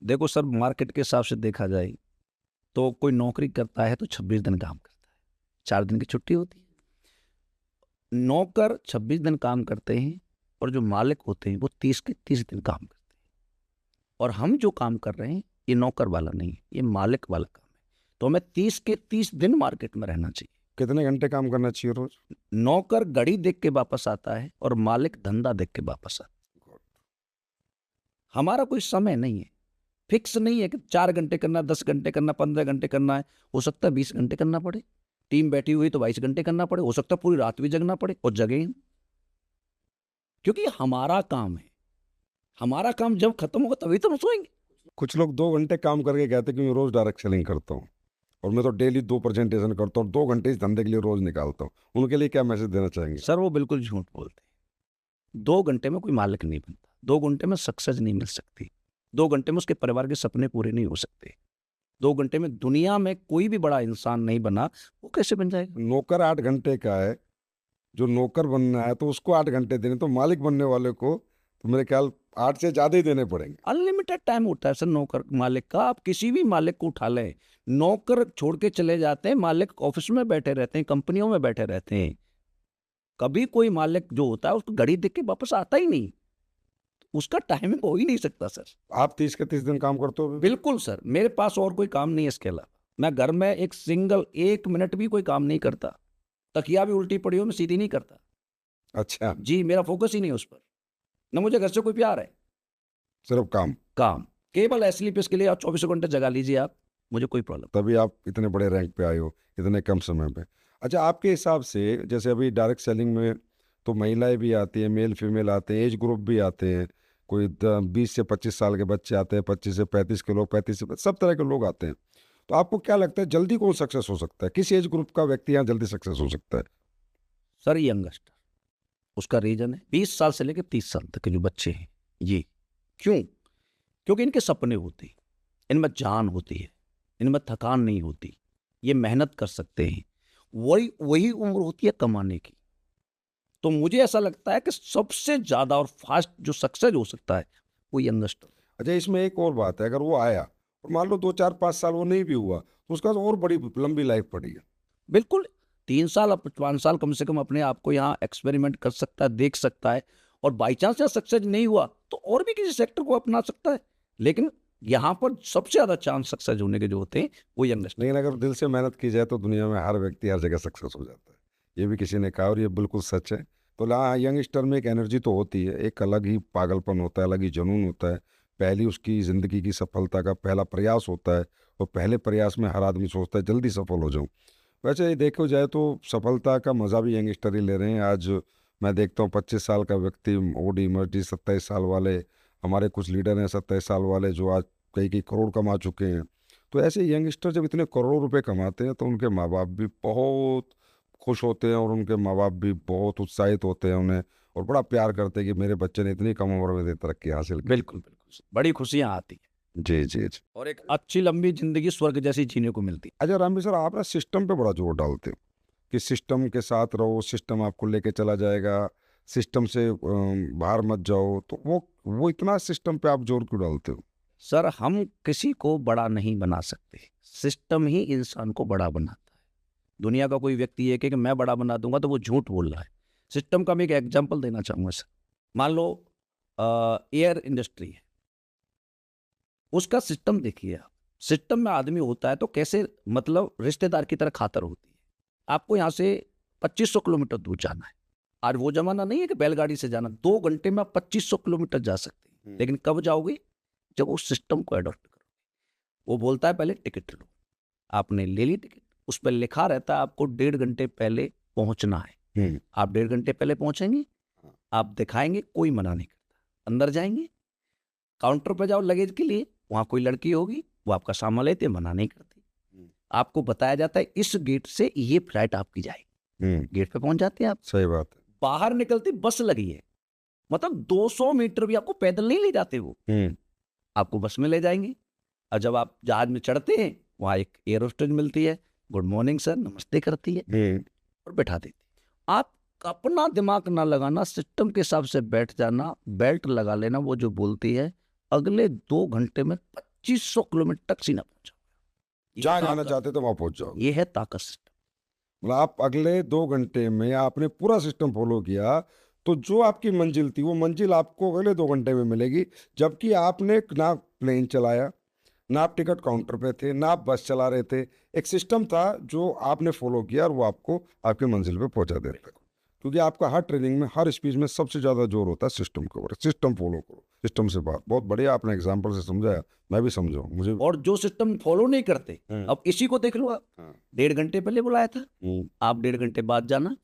देखो सर, मार्केट के हिसाब से देखा जाए तो कोई नौकरी करता है तो 26 दिन काम करता है, 4 दिन की छुट्टी होती है। नौकर 26 दिन काम करते हैं, और जो मालिक होते हैं वो 30 के 30 दिन काम करते हैं। और हम जो काम कर रहे हैं ये नौकर वाला नहीं है, ये मालिक वाला काम है। तो हमें 30 के 30 दिन मार्केट में रहना चाहिए। कितने घंटे काम करना चाहिए रोज? नौकर घड़ी देख के वापस आता है और मालिक धंधा देख के वापस आता है। हमारा कोई समय नहीं है, फिक्स नहीं है कि 4 घंटे करना, 10 घंटे करना, 15 घंटे करना है। हो सकता है 20 घंटे करना पड़े, टीम बैठी हुई तो 22 घंटे करना पड़े, हो सकता है पूरी रात भी जगना पड़े, और जगें हम। क्योंकि हमारा काम है, हमारा काम जब खत्म होगा तभी तो हम सोएंगे। कुछ लोग 2 घंटे काम करके कहते हैं कि मैं रोज डायरेक्ट सेलिंग करता हूँ और मैं तो डेली 2 प्रेजेंटेशन करता हूँ, 2 घंटे इस धंधे के लिए रोज निकालता हूँ। उनके लिए क्या मैसेज देना चाहेंगे? सर वो बिल्कुल झूठ बोलते हैं। 2 घंटे में कोई मालिक नहीं बनता, 2 घंटे में सक्सेस नहीं मिल सकती, 2 घंटे में उसके परिवार के सपने पूरे नहीं हो सकते, 2 घंटे में दुनिया में कोई भी बड़ा इंसान नहीं बना, वो कैसे बन जाएगा? नौकर 8 घंटे का है, जो नौकर बनना है तो उसको 8 घंटे देने, तो मालिक बनने वाले को तो मेरे ख्याल 8 से ज़्यादा ही देने पड़ेंगे। अनलिमिटेड टाइम होता है सर नौकर मालिक का। आप किसी भी मालिक को उठा लें, नौकर छोड़ के चले जाते हैं, मालिक ऑफिस में बैठे रहते हैं, कंपनियों में बैठे रहते हैं। कभी कोई मालिक जो होता है उसको घड़ी देख के वापस आता ही नहीं, उसका टाइमिंग हो ही नहीं सकता सर। आप 30 के 30 दिन काम करते हो? बिल्कुल सर, मेरे पास और कोई काम नहीं है इसके अलावा। मैं घर में एक सिंगल 1 मिनट भी कोई काम नहीं करता, तकिया भी उल्टी पड़ी हो मैं सीधी नहीं करता। अच्छा, जी, मेरा फोकस ही नहीं है उस पर, न मुझे घर से कोई प्यार है। सिर्फ काम। काम केवल एसलीप, इसके लिए आप 24 घंटे जगा लीजिए आप, मुझे कोई प्रॉब्लम। तभी आप इतने बड़े रैंक पे आए हो इतने कम समय पे। अच्छा, आपके हिसाब से जैसे अभी डायरेक्ट सेलिंग में तो महिलाएं भी आती हैं, मेल फीमेल आते हैं, एज ग्रुप भी आते हैं, कोई 20 से 25 साल के बच्चे आते हैं, 25 से 35 के लोग, 35 से सब तरह के लोग आते हैं। तो आपको क्या लगता है जल्दी कौन सक्सेस हो सकता है? किस एज ग्रुप का व्यक्ति यहाँ जल्दी सक्सेस हो सकता है? सर यंगस्टर, उसका रीजन है 20 साल से लेकर 30 साल तक के जो बच्चे हैं ये। क्यों? क्योंकि इनके सपने होते हैं, इनमें जान होती है, इनमें थकान नहीं होती, ये मेहनत कर सकते हैं, वही वही उम्र होती है कमाने की। तो मुझे ऐसा लगता है कि सबसे ज्यादा और फास्ट जो सक्सेस हो सकता है वो यंगस्टर। अच्छा, इसमें एक और बात है, अगर वो आया और मान लो 2 4 5 साल वो नहीं भी हुआ तो उसका तो और बड़ी लंबी लाइफ पड़ी है। बिल्कुल, 3 साल 5 साल कम से कम अपने आप को यहाँ एक्सपेरिमेंट कर सकता है, देख सकता है, और बाई चांस या सक्सेस नहीं हुआ तो और भी किसी सेक्टर को अपना सकता है। लेकिन यहाँ पर सबसे ज्यादा चांस सक्सेस होने के जो होते हैं वो यंगस्टर। लेकिन अगर दिल से मेहनत की जाए तो दुनिया में हर व्यक्ति हर जगह सक्सेस हो जाता है, ये भी किसी ने कहा और ये बिल्कुल सच है। तो हाँ, यंगस्टर में एक एनर्जी तो होती है, एक अलग ही पागलपन होता है, अलग ही जुनून होता है। पहली उसकी ज़िंदगी की सफलता का पहला प्रयास होता है और पहले प्रयास में हर आदमी सोचता है जल्दी सफल हो जाऊं। वैसे ये देखो जाए तो सफलता का मज़ा भी यंगस्टर ही ले रहे हैं। आज मैं देखता हूँ 25 साल का व्यक्ति ओडी मर्जी, 27 साल वाले हमारे कुछ लीडर हैं 27 साल वाले जो आज कई कई करोड़ कमा चुके हैं। तो ऐसे यंगस्टर जब इतने करोड़ों रुपए कमाते हैं तो उनके माँ बाप भी बहुत खुश होते हैं और उनके माँ बाप भी बहुत उत्साहित होते हैं उन्हें, और बड़ा प्यार करते हैं कि मेरे बच्चे ने इतनी कम उम्र में इतनी तरक्की हासिल की। बिल्कुल बिल्कुल, बड़ी खुशियां आती हैं जी जी जी। और एक अच्छी लंबी जिंदगी स्वर्ग जैसी जीने को मिलती है। अच्छा रामवी सर, आप ना सिस्टम पे बड़ा जोर डालते हो कि सिस्टम के साथ रहो, सिस्टम आपको लेके चला जाएगा, सिस्टम से बाहर मत जाओ। तो वो इतना सिस्टम पे आप जोर क्यों डालते हो? सर हम किसी को बड़ा नहीं बना सकते, सिस्टम ही इंसान को बड़ा बनाता है। दुनिया का कोई व्यक्ति ये कहे कि मैं बड़ा बना दूंगा तो वो झूठ बोल रहा है। सिस्टम का मैं एक एग्जांपल देना चाहूंगा सर। मान लो एयर इंडस्ट्री है, उसका सिस्टम देखिए आप। सिस्टम में आदमी होता है तो कैसे, मतलब रिश्तेदार की तरह खातर होती है। आपको यहाँ से 2500 किलोमीटर दूर जाना है। आज वो जमाना नहीं है कि बैलगाड़ी से जाना, 2 घंटे में आप 2500 किलोमीटर जा सकते हैं। लेकिन कब जाओगे? जब उस सिस्टम को अडॉप्ट करोगे। वो बोलता है पहले टिकट लो, आपने ले ली टिकट, उस पर लिखा रहता है आपको 1.5 घंटे पहले पहुंचना है। आप 1.5 घंटे पहले पहुंचेंगे, आप दिखाएंगे, कोई मना नहीं करता। अंदर जाएंगे, काउंटर पर जाओ लगेज के लिए, वहां कोई लड़की होगी, वो आपका सामान लेते, मना नहीं करती। आपको बताया जाता है इस गेट से ये फ्लाइट आपकी जाएगी। गेट पे पहुंच जाते हैं आप। सही बात है। बाहर निकलती बस लगी है, मतलब 200 मीटर भी आपको पैदल नहीं ले जाते, वो आपको बस में ले जाएंगे। और जब आप जहाज में चढ़ते हैं वहां एक एयर होस्टेस मिलती है, गुड मॉर्निंग सर, नमस्ते करती है और बैठा देती है। आप अपना दिमाग ना लगाना, सिस्टम के हिसाब से बैठ जाना, बेल्ट लगा लेना, वो जो बोलती है अगले 2 घंटे में 2500 किलोमीटर तक सीना पहुंचा। जहाँ जाना चाहते तो वहां पहुंच जाओ। ये है ताकत सिस्टम। मतलब आप अगले 2 घंटे में आपने पूरा सिस्टम फॉलो किया तो जो आपकी मंजिल थी वो मंजिल आपको अगले 2 घंटे में मिलेगी, जबकि आपने ना प्लेन चलाया, ना आप टिकट काउंटर पे थे, ना आप बस चला रहे थे। एक सिस्टम था जो आपने फॉलो किया और वो आपको आपकी मंजिल पे पहुंचा देता है। क्योंकि आपका हर ट्रेनिंग में, हर स्पीच में सबसे ज़्यादा जोर होता है सिस्टम के ऊपर। सिस्टम फॉलो करो, सिस्टम से बात। बहुत बढ़िया आपने एग्जाम्पल से समझाया, मैं भी समझाऊँ मुझे। और जो सिस्टम फॉलो नहीं करते, अब इसी को देख लो आप, हाँ, 1.5 घंटे पहले बुलाया था, आप 1.5 घंटे बाद जाना,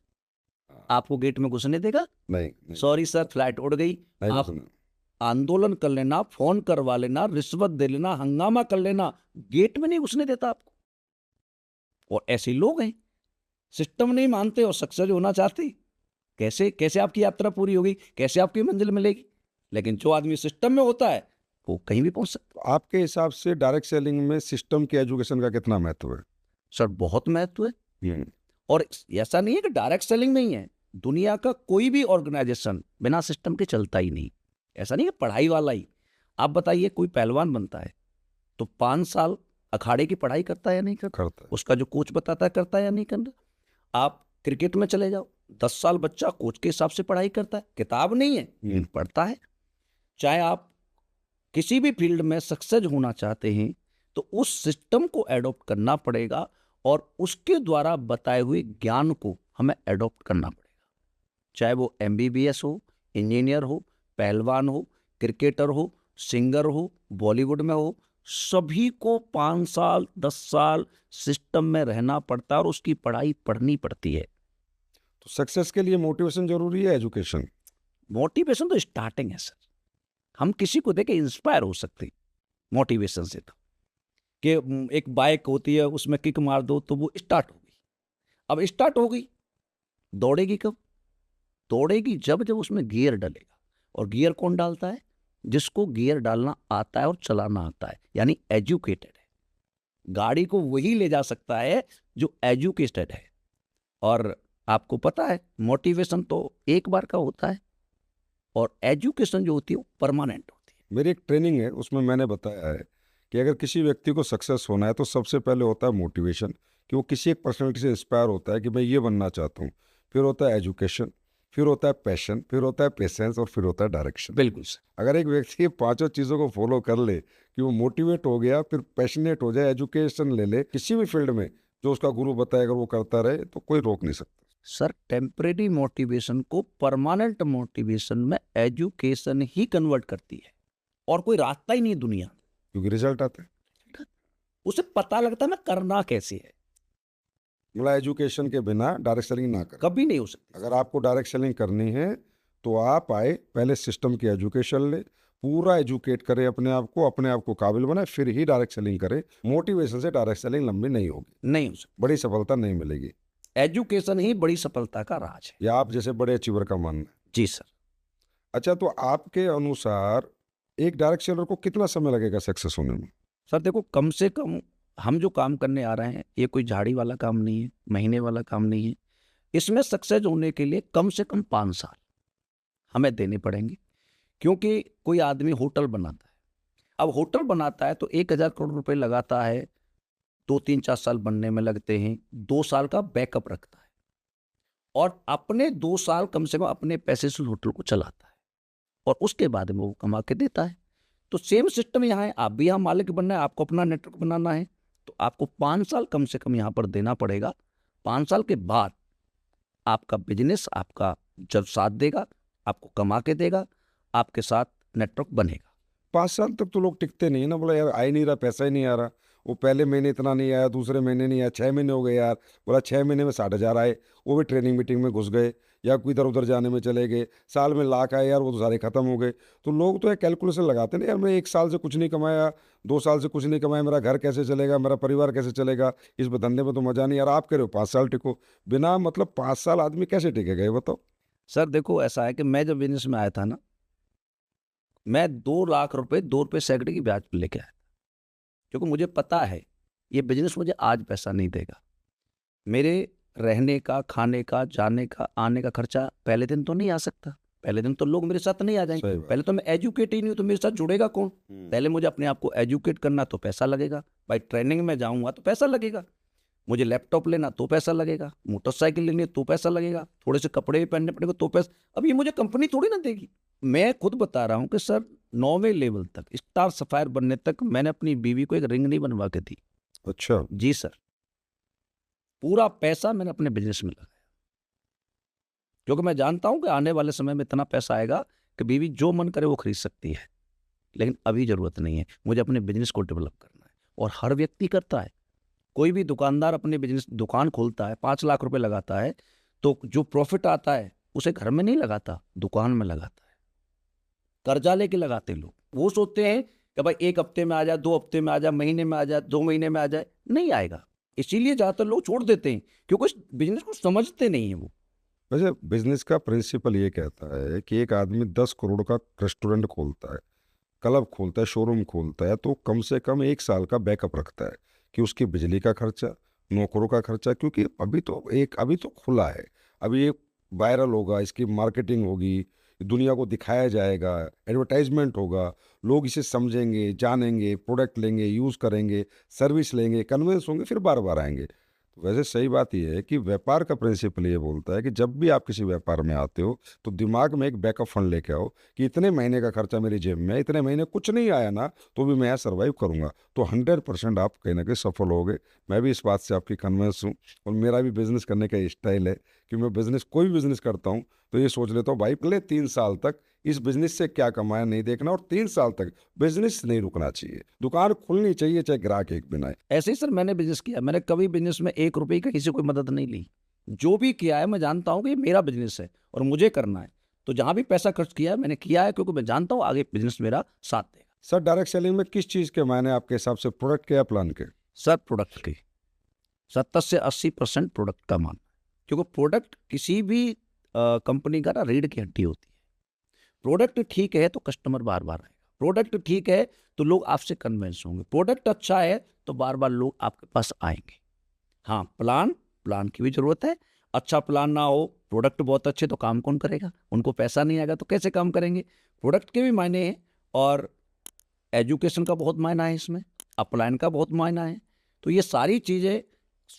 आपको गेट में घुसने देगा? नहीं सॉरी सर, फ्लाइट उड़ गई। नहीं आप घुसना। आंदोलन कर लेना, फोन करवा लेना, रिश्वत दे लेना, हंगामा कर लेना, गेट में नहीं घुसने देता आपको। और ऐसे लोग हैं, सिस्टम नहीं मानते और सक्सेस होना चाहते। कैसे कैसे आपकी यात्रा पूरी होगी, कैसे आपकी मंजिल मिलेगी? लेकिन जो आदमी सिस्टम में होता है वो कहीं भी पहुंच सकता तो आपके हिसाब से डायरेक्ट सेलिंग में सिस्टम के एजुकेशन का कितना महत्व है? है। सर बहुत महत्व है। और ऐसा नहीं है कि डायरेक्ट सेलिंग नहीं है, दुनिया का कोई भी ऑर्गेनाइजेशन बिना सिस्टम के चलता ही नहीं। ऐसा नहीं है पढ़ाई वाला ही। आप बताइए, कोई पहलवान बनता है तो 5 साल अखाड़े की पढ़ाई करता है या नहीं करता? करता है। उसका जो कोच बताता है करता है या नहीं करता? आप क्रिकेट में चले जाओ, 10 साल बच्चा कोच के हिसाब से पढ़ाई करता है, किताब नहीं है पढ़ता है। चाहे आप किसी भी फील्ड में सक्सेस होना चाहते हैं तो उस सिस्टम को एडॉप्ट करना पड़ेगा और उसके द्वारा बताए हुए ज्ञान को हमें एडॉप्ट करना पड़ेगा। चाहे वो MBBS हो, इंजीनियर हो, पहलवान हो, क्रिकेटर हो, सिंगर हो, बॉलीवुड में हो, सभी को 5 साल 10 साल सिस्टम में रहना पड़ता है और उसकी पढ़ाई पढ़नी पड़ती है। तो सक्सेस के लिए मोटिवेशन जरूरी है, एजुकेशन? मोटिवेशन तो स्टार्टिंग है सर। हम किसी को देख के इंस्पायर हो सकते हैं मोटिवेशन से। तो कि एक बाइक होती है, उसमें किक मार दो तो वो स्टार्ट हो गई। अब स्टार्ट हो गई, दौड़ेगी कब? दौड़ेगी जब जब उसमें गियर डलेगा। और गियर कौन डालता है? जिसको गियर डालना आता है और चलाना आता है, यानी एजुकेटेड है। गाड़ी को वही ले जा सकता है जो एजुकेटेड है। और आपको पता है मोटिवेशन तो एक बार का होता है और एजुकेशन जो होती है वो परमानेंट होती है। मेरी एक ट्रेनिंग है, उसमें मैंने बताया है कि अगर किसी व्यक्ति को सक्सेस होना है तो सबसे पहले होता है मोटिवेशन, कि वो किसी एक पर्सनैलिटी से इंस्पायर होता है कि मैं ये बनना चाहता हूँ। फिर होता है एजुकेशन, फिर होता है पैशन, फिर होता है पेशेंस और फिर होता है डायरेक्शन। बिल्कुल सर। अगर एक व्यक्ति ये 5 चीज़ों को फॉलो कर ले, कि वो मोटिवेट हो गया, फिर पैशनेट हो जाए, एजुकेशन ले ले, किसी भी फील्ड में जो उसका गुरु बताए अगर वो करता रहे तो कोई रोक नहीं सकता। सर टेम्परेरी मोटिवेशन को परमानेंट मोटिवेशन में एजुकेशन ही कन्वर्ट करती है और कोई रास्ता ही नहीं है दुनिया। क्योंकि रिजल्ट आता है, उसे पता लगता है मैं करना कैसे है। मतलब एजुकेशन के बिना डायरेक्ट सेलिंग ना करें। कभी नहीं हो सकता। अगर आपको डायरेक्ट सेलिंग करनी है तो आप आए, पहले सिस्टम की एजुकेशन ले, पूरा एजुकेट करें अपने आप को काबिल बनाए, फिर ही डायरेक्ट सेलिंग करें। मोटिवेशन से डायरेक्ट सेलिंग लंबी नहीं होगी, नहीं हो सकता। बड़ी सफलता नहीं मिलेगी। एजुकेशन ही बड़ी सफलता का राज है। या आप जैसे बड़े अचीवर का मानना है। जी सर। अच्छा, तो आपके अनुसार एक डायरेक्ट सेलर को कितना समय लगेगा सक्सेस होने में? सर देखो, कम से कम हम जो काम करने आ रहे हैं ये कोई झाड़ी वाला काम नहीं है, महीने वाला काम नहीं है। इसमें सक्सेस होने के लिए कम से कम 5 साल हमें देने पड़ेंगे। क्योंकि कोई आदमी होटल बनाता है, अब होटल बनाता है तो 1,000 करोड़ रुपए लगाता है, 2-3-4 साल बनने में लगते हैं, 2 साल का बैकअप रखता है और अपने 2 साल कम से कम अपने पैसे से होटल को चलाता है और उसके बाद में वो कमा के देता है। तो सेम सिस्टम यहाँ है, आप भी यहाँ मालिक बनना है, आपको अपना नेटवर्क बनाना है, तो आपको 5 साल कम से कम यहाँ पर देना पड़ेगा। 5 साल के बाद आपका बिजनेस आपका जब साथ देगा, आपको कमा के देगा, आपके साथ नेटवर्क बनेगा। 5 साल तक तो लोग टिकते नहीं है ना। बोला यार आ ही नहीं रहा, पैसा ही नहीं आ रहा। वो पहले महीने इतना नहीं आया, दूसरे महीने नहीं आया, 6 महीने हो गए यार। बोला 6 महीने में 60,000 आए, वो भी ट्रेनिंग मीटिंग में घुस गए या कोई इधर उधर जाने में चले गए। साल में लाख आए यार, वो तो सारे खत्म हो गए। तो लोग तो एक कैलकुलेशन लगाते ना, यार मैं 1 साल से कुछ नहीं कमाया, 2 साल से कुछ नहीं कमाया, मेरा घर कैसे चलेगा, मेरा परिवार कैसे चलेगा, इस धंधे में तो मजा नहीं। यार आप कह रहे हो 5 साल टिको, बिना मतलब 5 साल आदमी कैसे टिकेगा ये बताओ? सर देखो, ऐसा है कि मैं जब बिजनेस में आया था ना, मैं 2 लाख रुपए 2 रुपए सैकड़े की ब्याज पर लेके आया था। क्योंकि मुझे पता है ये बिजनेस मुझे आज पैसा नहीं देगा। मेरे रहने का, खाने का, जाने का, आने का खर्चा पहले दिन तो नहीं आ सकता। पहले दिन तो लोग मेरे साथ नहीं आ जाएंगे। सही बात। पहले तो मैं एजुकेट ही नहीं हूँ तो मेरे साथ जुड़ेगा कौन? पहले मुझे अपने आप को एजुकेट करना तो पैसा लगेगा। भाई ट्रेनिंग में जाऊंगा तो पैसा लगेगा। मुझे लैपटॉप लेना तो पैसा लगेगा, मोटरसाइकिल लेनी है तो पैसा लगेगा, थोड़े से कपड़े भी पहनने पड़ेंगे तो पैसा। अब ये मुझे कंपनी थोड़ी ना देगी। मैं खुद बता रहा हूँ कि सर 9वें लेवल तक, स्टार सफायर बनने तक मैंने अपनी बीवी को एक रिंग नहीं बनवा के दी। अच्छा। जी सर, पूरा पैसा मैंने अपने बिजनेस में लगाया, क्योंकि मैं जानता हूं कि आने वाले समय में इतना पैसा आएगा कि बीवी जो मन करे वो खरीद सकती है, लेकिन अभी जरूरत नहीं है। मुझे अपने बिजनेस को डेवलप करना है, और हर व्यक्ति करता है। कोई भी दुकानदार अपने बिजनेस दुकान खोलता है, 5 लाख रुपए लगाता है, तो जो प्रॉफिट आता है उसे घर में नहीं लगाता, दुकान में लगाता है। कर्जा लेके लगाते लोग, वो सोचते हैं कि भाई 1 हफ्ते में आ जाए, 2 हफ्ते में आ जाए, महीने में आ जाए, 2 महीने में आ जाए, नहीं आएगा। इसीलिए ज्यादातर लोग छोड़ देते हैं, क्योंकि बिजनेस को समझते नहीं है वो। वैसे बिजनेस का प्रिंसिपल ये कहता है कि एक आदमी 10 करोड़ का रेस्टोरेंट खोलता है, क्लब खोलता है, शोरूम खोलता है, तो कम से कम 1 साल का बैकअप रखता है कि उसकी बिजली का खर्चा, नौकरों का खर्चा, क्योंकि अभी तो खुला है, अभी ये वायरल होगा, इसकी मार्केटिंग होगी, दुनिया को दिखाया जाएगा, एडवर्टाइजमेंट होगा, लोग इसे समझेंगे, जानेंगे, प्रोडक्ट लेंगे, यूज़ करेंगे, सर्विस लेंगे, कन्विंस होंगे, फिर बार बार आएंगे। तो वैसे सही बात यह है कि व्यापार का प्रिंसिपल ये बोलता है कि जब भी आप किसी व्यापार में आते हो तो दिमाग में एक बैकअप फंड लेके आओ कि इतने महीने का खर्चा मेरी जेब में है, इतने महीने कुछ नहीं आया ना तो भी मैं यहाँ सर्वाइव करूँगा, तो 100% आप कहीं ना कहीं सफल होगे। मैं भी इस बात से आपकी कन्विंस हूँ, और मेरा भी बिजनेस करने का स्टाइल है कि मैं कोई भी बिजनेस करता हूँ तो ये सोच लेता हूँ भाई पहले 3 साल तक इस बिजनेस से क्या कमाया नहीं देखना, और 3 साल तक बिजनेस नहीं रुकना चाहिए, दुकान खुलनी चाहिए चाहे ग्राहक एक बिना आए। ऐसे ही सर मैंने बिजनेस किया, मैंने कभी बिजनेस में 1 रुपए का किसी से कोई मदद नहीं ली। जो भी किया है मैं जानता हूं कि ये मेरा बिजनेस है और मुझे करना है, तो जहां भी पैसा खर्च किया है मैंने किया है, क्योंकि मैं जानता हूं आगे बिजनेस मेरा साथ देगा। सर डायरेक्ट सेलिंग में किस चीज़ के मायने आपके हिसाब से, प्रोडक्ट के या प्लान के? सर प्रोडक्ट की 70 से 80% प्रोडक्ट का मान, क्योंकि प्रोडक्ट किसी भी कंपनी का ना रीढ़ की हड्डी होती है। प्रोडक्ट ठीक है तो कस्टमर बार बार आएगा, प्रोडक्ट ठीक है तो लोग आपसे कन्विंस होंगे, प्रोडक्ट अच्छा है तो बार बार लोग आपके पास आएंगे। हाँ, प्लान की भी जरूरत है। अच्छा प्लान ना हो, प्रोडक्ट बहुत अच्छे, तो काम कौन करेगा? उनको पैसा नहीं आएगा तो कैसे काम करेंगे? प्रोडक्ट के भी मायने हैं, और एजुकेशन का बहुत मायना है इसमें, अपलाइन का बहुत मायना है। तो ये सारी चीज़ें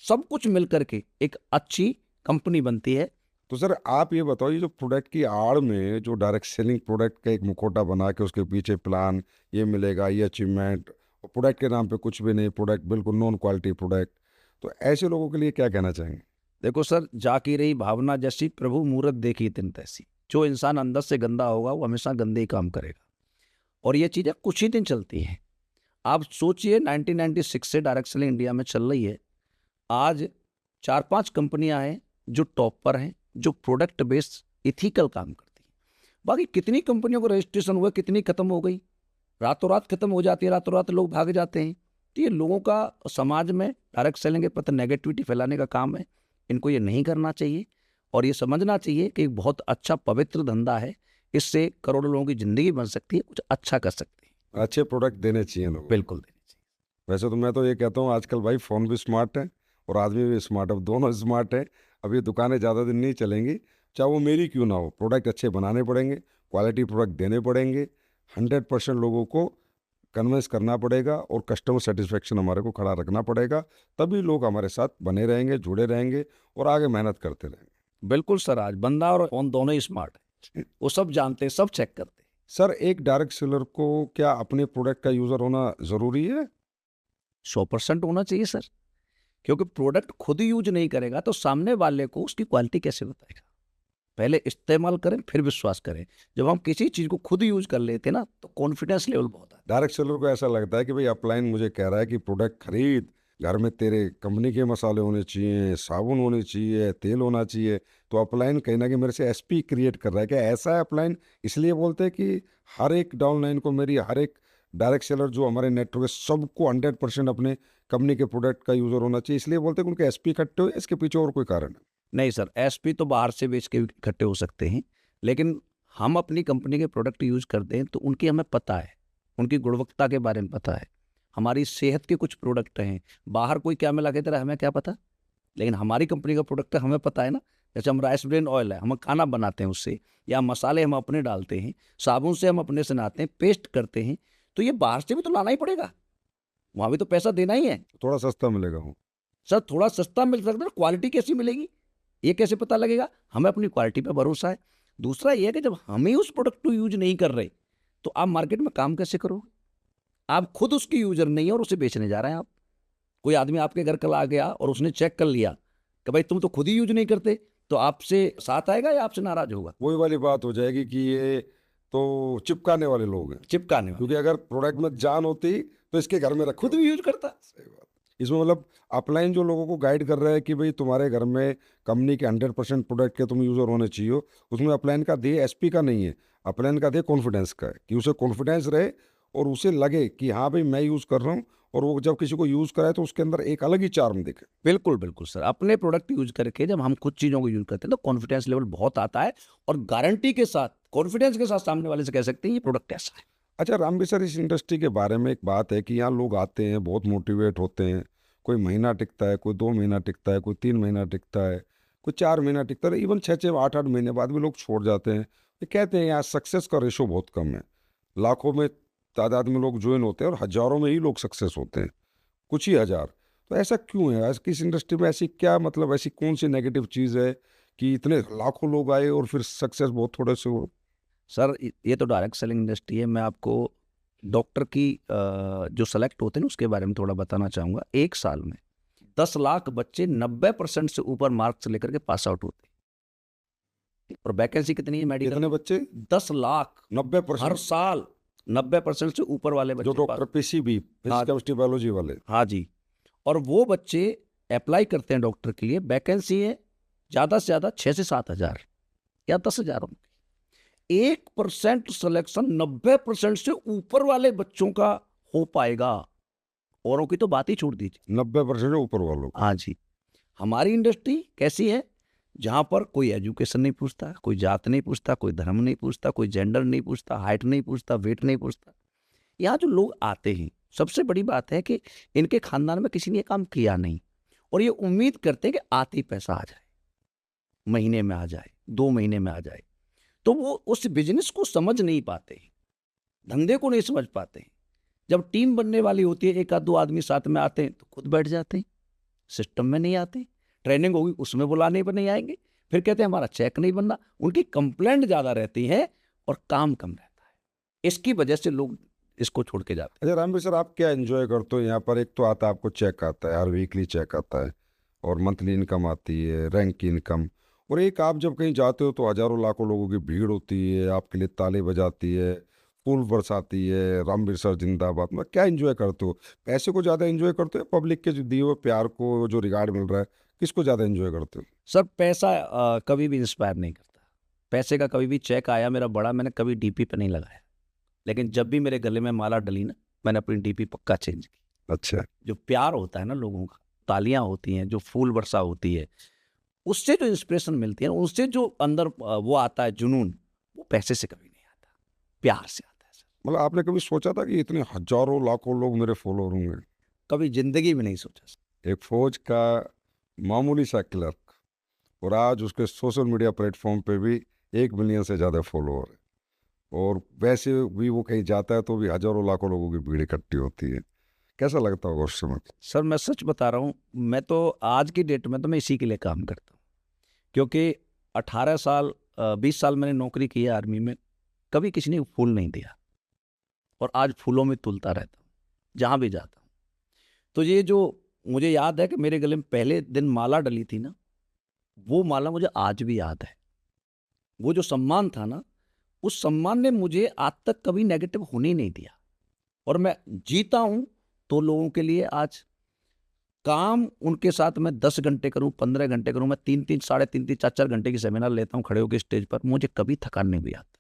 सब कुछ मिल करके एक अच्छी कंपनी बनती है। तो सर आप ये बताओ, ये जो प्रोडक्ट की आड़ में जो डायरेक्ट सेलिंग प्रोडक्ट का एक मुखौटा बना के उसके पीछे प्लान, ये मिलेगा, ये अचीवमेंट, और प्रोडक्ट के नाम पे कुछ भी नहीं, प्रोडक्ट बिल्कुल नॉन क्वालिटी प्रोडक्ट, तो ऐसे लोगों के लिए क्या कहना चाहेंगे? देखो सर, जाकी रही भावना जैसी, प्रभु मूरत देखी तिन तैसी। जो इंसान अंदर से गंदा होगा वो हमेशा गंदे ही काम करेगा, और ये चीज़ें कुछ ही दिन चलती हैं। आप सोचिए 1996 से डायरेक्ट सेलिंग इंडिया में चल रही है। आज 4-5 कंपनियां हैं जो टॉप पर हैं, जो प्रोडक्ट बेस्ड इथिकल काम करती हैं। बाकी कितनी कंपनियों को रजिस्ट्रेशन हुआ, कितनी खत्म हो गई, रातों रात खत्म हो जाती है, रातों रात लोग भाग जाते हैं। तो ये लोगों का समाज में डायरेक्ट सेलिंग के प्रति नेगेटिविटी फैलाने का काम है। इनको ये नहीं करना चाहिए, और ये समझना चाहिए कि एक बहुत अच्छा पवित्र धंधा है, इससे करोड़ों लोगों की जिंदगी बन सकती है, कुछ अच्छा कर सकते हैं। अच्छे प्रोडक्ट देने चाहिए लोगों को। बिल्कुल देनी चाहिए। वैसे तो मैं तो ये कहता हूँ आजकल भाई फ़ोन भी स्मार्ट है और आदमी भी स्मार्ट है, अब दोनों स्मार्ट है। अब ये दुकानें ज़्यादा दिन नहीं चलेंगी, चाहे वो मेरी क्यों ना हो, प्रोडक्ट अच्छे बनाने पड़ेंगे, क्वालिटी प्रोडक्ट देने पड़ेंगे, 100% लोगों को कन्विंस करना पड़ेगा, और कस्टमर सेटिस्फेक्शन हमारे को खड़ा रखना पड़ेगा, तभी लोग हमारे साथ बने रहेंगे, जुड़े रहेंगे और आगे मेहनत करते रहेंगे। बिल्कुल सर, आज बंदा और फोन दोनों ही स्मार्ट है, वो सब जानते हैं, सब चेक करते हैं। सर एक डायरेक्ट सेलर को क्या अपने प्रोडक्ट का यूज़र होना ज़रूरी है? 100% होना चाहिए सर, क्योंकि प्रोडक्ट खुद यूज नहीं करेगा तो सामने वाले को उसकी क्वालिटी कैसे बताएगा? पहले इस्तेमाल करें फिर विश्वास करें। जब हम किसी चीज़ को खुद यूज कर लेते हैं ना, तो कॉन्फिडेंस लेवल बहुत आता डायरेक्ट सेलर को ऐसा लगता है कि भाई अपलाइन मुझे कह रहा है कि प्रोडक्ट खरीद, घर में तेरे कंपनी के मसाले होने चाहिए, साबुन होने चाहिए, तेल होना चाहिए, तो अपलाइन कहीं ना कहीं मेरे से एसपी क्रिएट कर रहा है। क्या ऐसा है अपलाइन? इसलिए बोलते हैं कि हर एक डाउनलाइन को, मेरी हर एक डायरेक्ट सेलर जो हमारे नेटवर्क है सबको 100% अपने कंपनी के प्रोडक्ट का यूज़र होना चाहिए, इसलिए बोलते हैं कि उनके एसपी इकट्ठे हो, इसके पीछे और कोई कारण है? नहीं सर, एसपी तो बाहर से बेच के इकट्ठे हो सकते हैं, लेकिन हम अपनी कंपनी के प्रोडक्ट यूज करते हैं तो उनकी हमें पता है, उनकी गुणवत्ता के बारे में पता है। हमारी सेहत के कुछ प्रोडक्ट हैं, बाहर कोई क्या मिला के दे रहा है हमें क्या पता, लेकिन हमारी कंपनी का प्रोडक्ट है, हमें पता है ना। जैसे हम राइस ब्रेन ऑयल है, हम खाना बनाते हैं उससे, या मसाले हम अपने डालते हैं, साबुन से हम अपने से नहाते हैं, पेस्ट करते हैं, तो ये बाहर से भी तो लाना ही पड़ेगा, वहाँ भी तो पैसा देना ही है। थोड़ा सस्ता मिलेगा वो। सर थोड़ा सस्ता मिल सकता है, क्वालिटी कैसी मिलेगी ये कैसे पता लगेगा? हमें अपनी क्वालिटी पे भरोसा है। दूसरा ये है कि जब हम ही उस प्रोडक्ट को यूज नहीं कर रहे तो आप मार्केट में काम कैसे करोगे? आप खुद उसके यूजर नहीं है और उसे बेचने जा रहे हैं आप। कोई आदमी आपके घर कल आ गया और उसने चेक कर लिया कि भाई तुम तो खुद ही यूज नहीं करते, तो आपसे साथ आएगा या आपसे नाराज होगा? वही वाली बात हो जाएगी कि ये तो चिपकाने वाले लोग हैं, चिपकाने वाला क्योंकि अगर प्रोडक्ट में जान होती तो इसके घर में रखो। खुद भी यूज करता। सही बात। इसमें मतलब अपलाइन जो लोगों को गाइड कर रहा है कि भाई तुम्हारे घर में कंपनी के 100% प्रोडक्ट के तुम यूजर होने चाहिए, उसमें अपलाइन का ध्येय एसपी का नहीं है, अपलाइन का ध्येय कॉन्फिडेंस का है कि उसे कॉन्फिडेंस रहे और उसे लगे कि हाँ भाई मैं यूज़ कर रहा हूँ, और वो जब किसी को यूज़ कराए तो उसके अंदर एक अलग ही चार्म दिखे। बिल्कुल बिल्कुल सर, अपने प्रोडक्ट यूज करके जब हम कुछ चीज़ों को यूज करते हैं तो कॉन्फिडेंस लेवल बहुत आता है और गारंटी के साथ, कॉन्फिडेंस के साथ सामने वाले से कह सकते हैं ये प्रोडक्ट ऐसा है। अच्छा रामबी सर, इस इंडस्ट्री के बारे में एक बात है कि यहाँ लोग आते हैं, बहुत मोटिवेट होते हैं, कोई महीना टिकता है, कोई 2 महीना टिकता है, कोई 3 महीना टिकता है, कोई 4 महीना टिकता है, इवन 6-6 8-8 महीने बाद भी लोग छोड़ जाते हैं। ये कहते हैं यहाँ सक्सेस का रेशो बहुत कम है, लाखों में तादाद में लोग ज्वाइन होते हैं और हजारों में ही लोग सक्सेस होते हैं, कुछ ही हजार। तो ऐसा क्यों है? आज की इस इंडस्ट्री में ऐसी क्या, मतलब ऐसी कौन सी नेगेटिव चीज़ है कि इतने लाखों लोग आए और फिर सक्सेस बहुत थोड़े से हो? सर ये तो डायरेक्ट सेलिंग इंडस्ट्री है। मैं आपको डॉक्टर की जो सेलेक्ट होते हैं ना उसके बारे में थोड़ा बताना चाहूँगा। एक साल में 10 लाख बच्चे 90% से ऊपर मार्क्स लेकर के पास आउट होते हैं। और वैकेंसी कितनी है मेडिकल? कितने बच्चे? 10 लाख 90%? हर साल 90% से ऊपर वाले जो बच्चे डॉक्टर पीसीबी, हाँ फिजिक्स केमिस्ट्री बायोलॉजी वाले? हाँ जी। और वो बच्चे अप्लाई करते हैं डॉक्टर के लिए, वैकेंसी है ज़्यादा से ज़्यादा 6 से 7 हज़ार या 10 हज़ार। 1% सिलेक्शन 90% से ऊपर वाले बच्चों का हो पाएगा, औरों की तो बात ही छोड़ दीजिए। 90% ऊपर वालों को? हाँ जी। हमारी इंडस्ट्री कैसी है? जहां पर कोई एजुकेशन नहीं पूछता, कोई जात नहीं पूछता, कोई धर्म नहीं पूछता, कोई जेंडर नहीं पूछता, हाइट नहीं पूछता, वेट नहीं पूछता। यहाँ जो लोग आते हैं, सबसे बड़ी बात है कि इनके खानदान में किसी ने ये काम किया नहीं और ये उम्मीद करते हैं कि आते ही पैसा आ जाए, महीने में आ जाए, 2 महीने में आ जाए। तो वो उस बिजनेस को समझ नहीं पाते, धंधे को नहीं समझ पाते। जब टीम बनने वाली होती है, एक आध दो आदमी साथ में आते हैं तो खुद बैठ जाते हैं, सिस्टम में नहीं आते। ट्रेनिंग होगी उसमें बुलाने पर नहीं आएंगे, फिर कहते हैं हमारा चेक नहीं बनना। उनकी कंप्लेंट ज़्यादा रहती है और काम कम रहता है। इसकी वजह से लोग इसको छोड़ के जाते हैं। अच्छा रामबी सर, आप क्या एंजॉय करते हो यहाँ पर? एक तो आता है आपको चेक आता है, हर वीकली चेक आता है, और मंथली इनकम आती है, रैंक की इनकम, और एक आप जब कहीं जाते हो तो हजारों लाखों लोगों की भीड़ होती है, आपके लिए ताली बजाती है, फूल बरसाती है, रामबीर सर जिंदाबाद। मतलब क्या एंजॉय करते हो? पैसे को ज़्यादा एंजॉय करते हो, पब्लिक के जो दिए हुए प्यार को, जो रिगार्ड मिल रहा है, किसको ज़्यादा एंजॉय करते हो? सर पैसा कभी भी इंस्पायर नहीं करता। पैसे का कभी भी चेक आया मेरा बड़ा, मैंने कभी डीपी पे नहीं लगाया, लेकिन जब भी मेरे गले में माला डली ना, मैंने अपनी डीपी पक्का चेंज की। अच्छा। जो प्यार होता है ना लोगों का, तालियां होती हैं, जो फूल वर्षा होती है, उससे जो इंस्पिरेशन मिलती है, उससे जो अंदर वो आता है जुनून, वो पैसे से कभी नहीं आता, प्यार से आता है सर। मतलब आपने कभी सोचा था कि इतने हजारों लाखों लोग मेरे फॉलोअर होंगे? कभी जिंदगी में नहीं सोचा सर। एक फौज का मामूली सा क्लर्क, और आज उसके सोशल मीडिया प्लेटफॉर्म पे भी 1 मिलियन से ज़्यादा फॉलोअर है, और वैसे भी वो कहीं जाता है तो भी हजारों लाखों लोगों की भीड़ इकट्ठी होती है। कैसा लगता होगा उस समय? सर मैं सच बता रहा हूँ, मैं तो आज की डेट में तो मैं इसी के लिए काम करता हूँ, क्योंकि 18 साल 20 साल मैंने नौकरी की है आर्मी में, कभी किसी ने फूल नहीं दिया, और आज फूलों में तुलता रहता हूँ जहाँ भी जाता हूँ। तो ये जो मुझे याद है कि मेरे गले में पहले दिन माला डली थी ना, वो माला मुझे आज भी याद है। वो जो सम्मान था ना, उस सम्मान ने मुझे आज तक कभी नेगेटिव होने ही नहीं दिया, और मैं जीता हूं तो लोगों के लिए। आज काम उनके साथ मैं 10 घंटे करूं, 15 घंटे करूं, मैं 3-3, साढ़े 3-3, 4-4 घंटे की सेमिनार लेता हूं खड़े होकर स्टेज पर, मुझे कभी थकान नहीं हुई आता।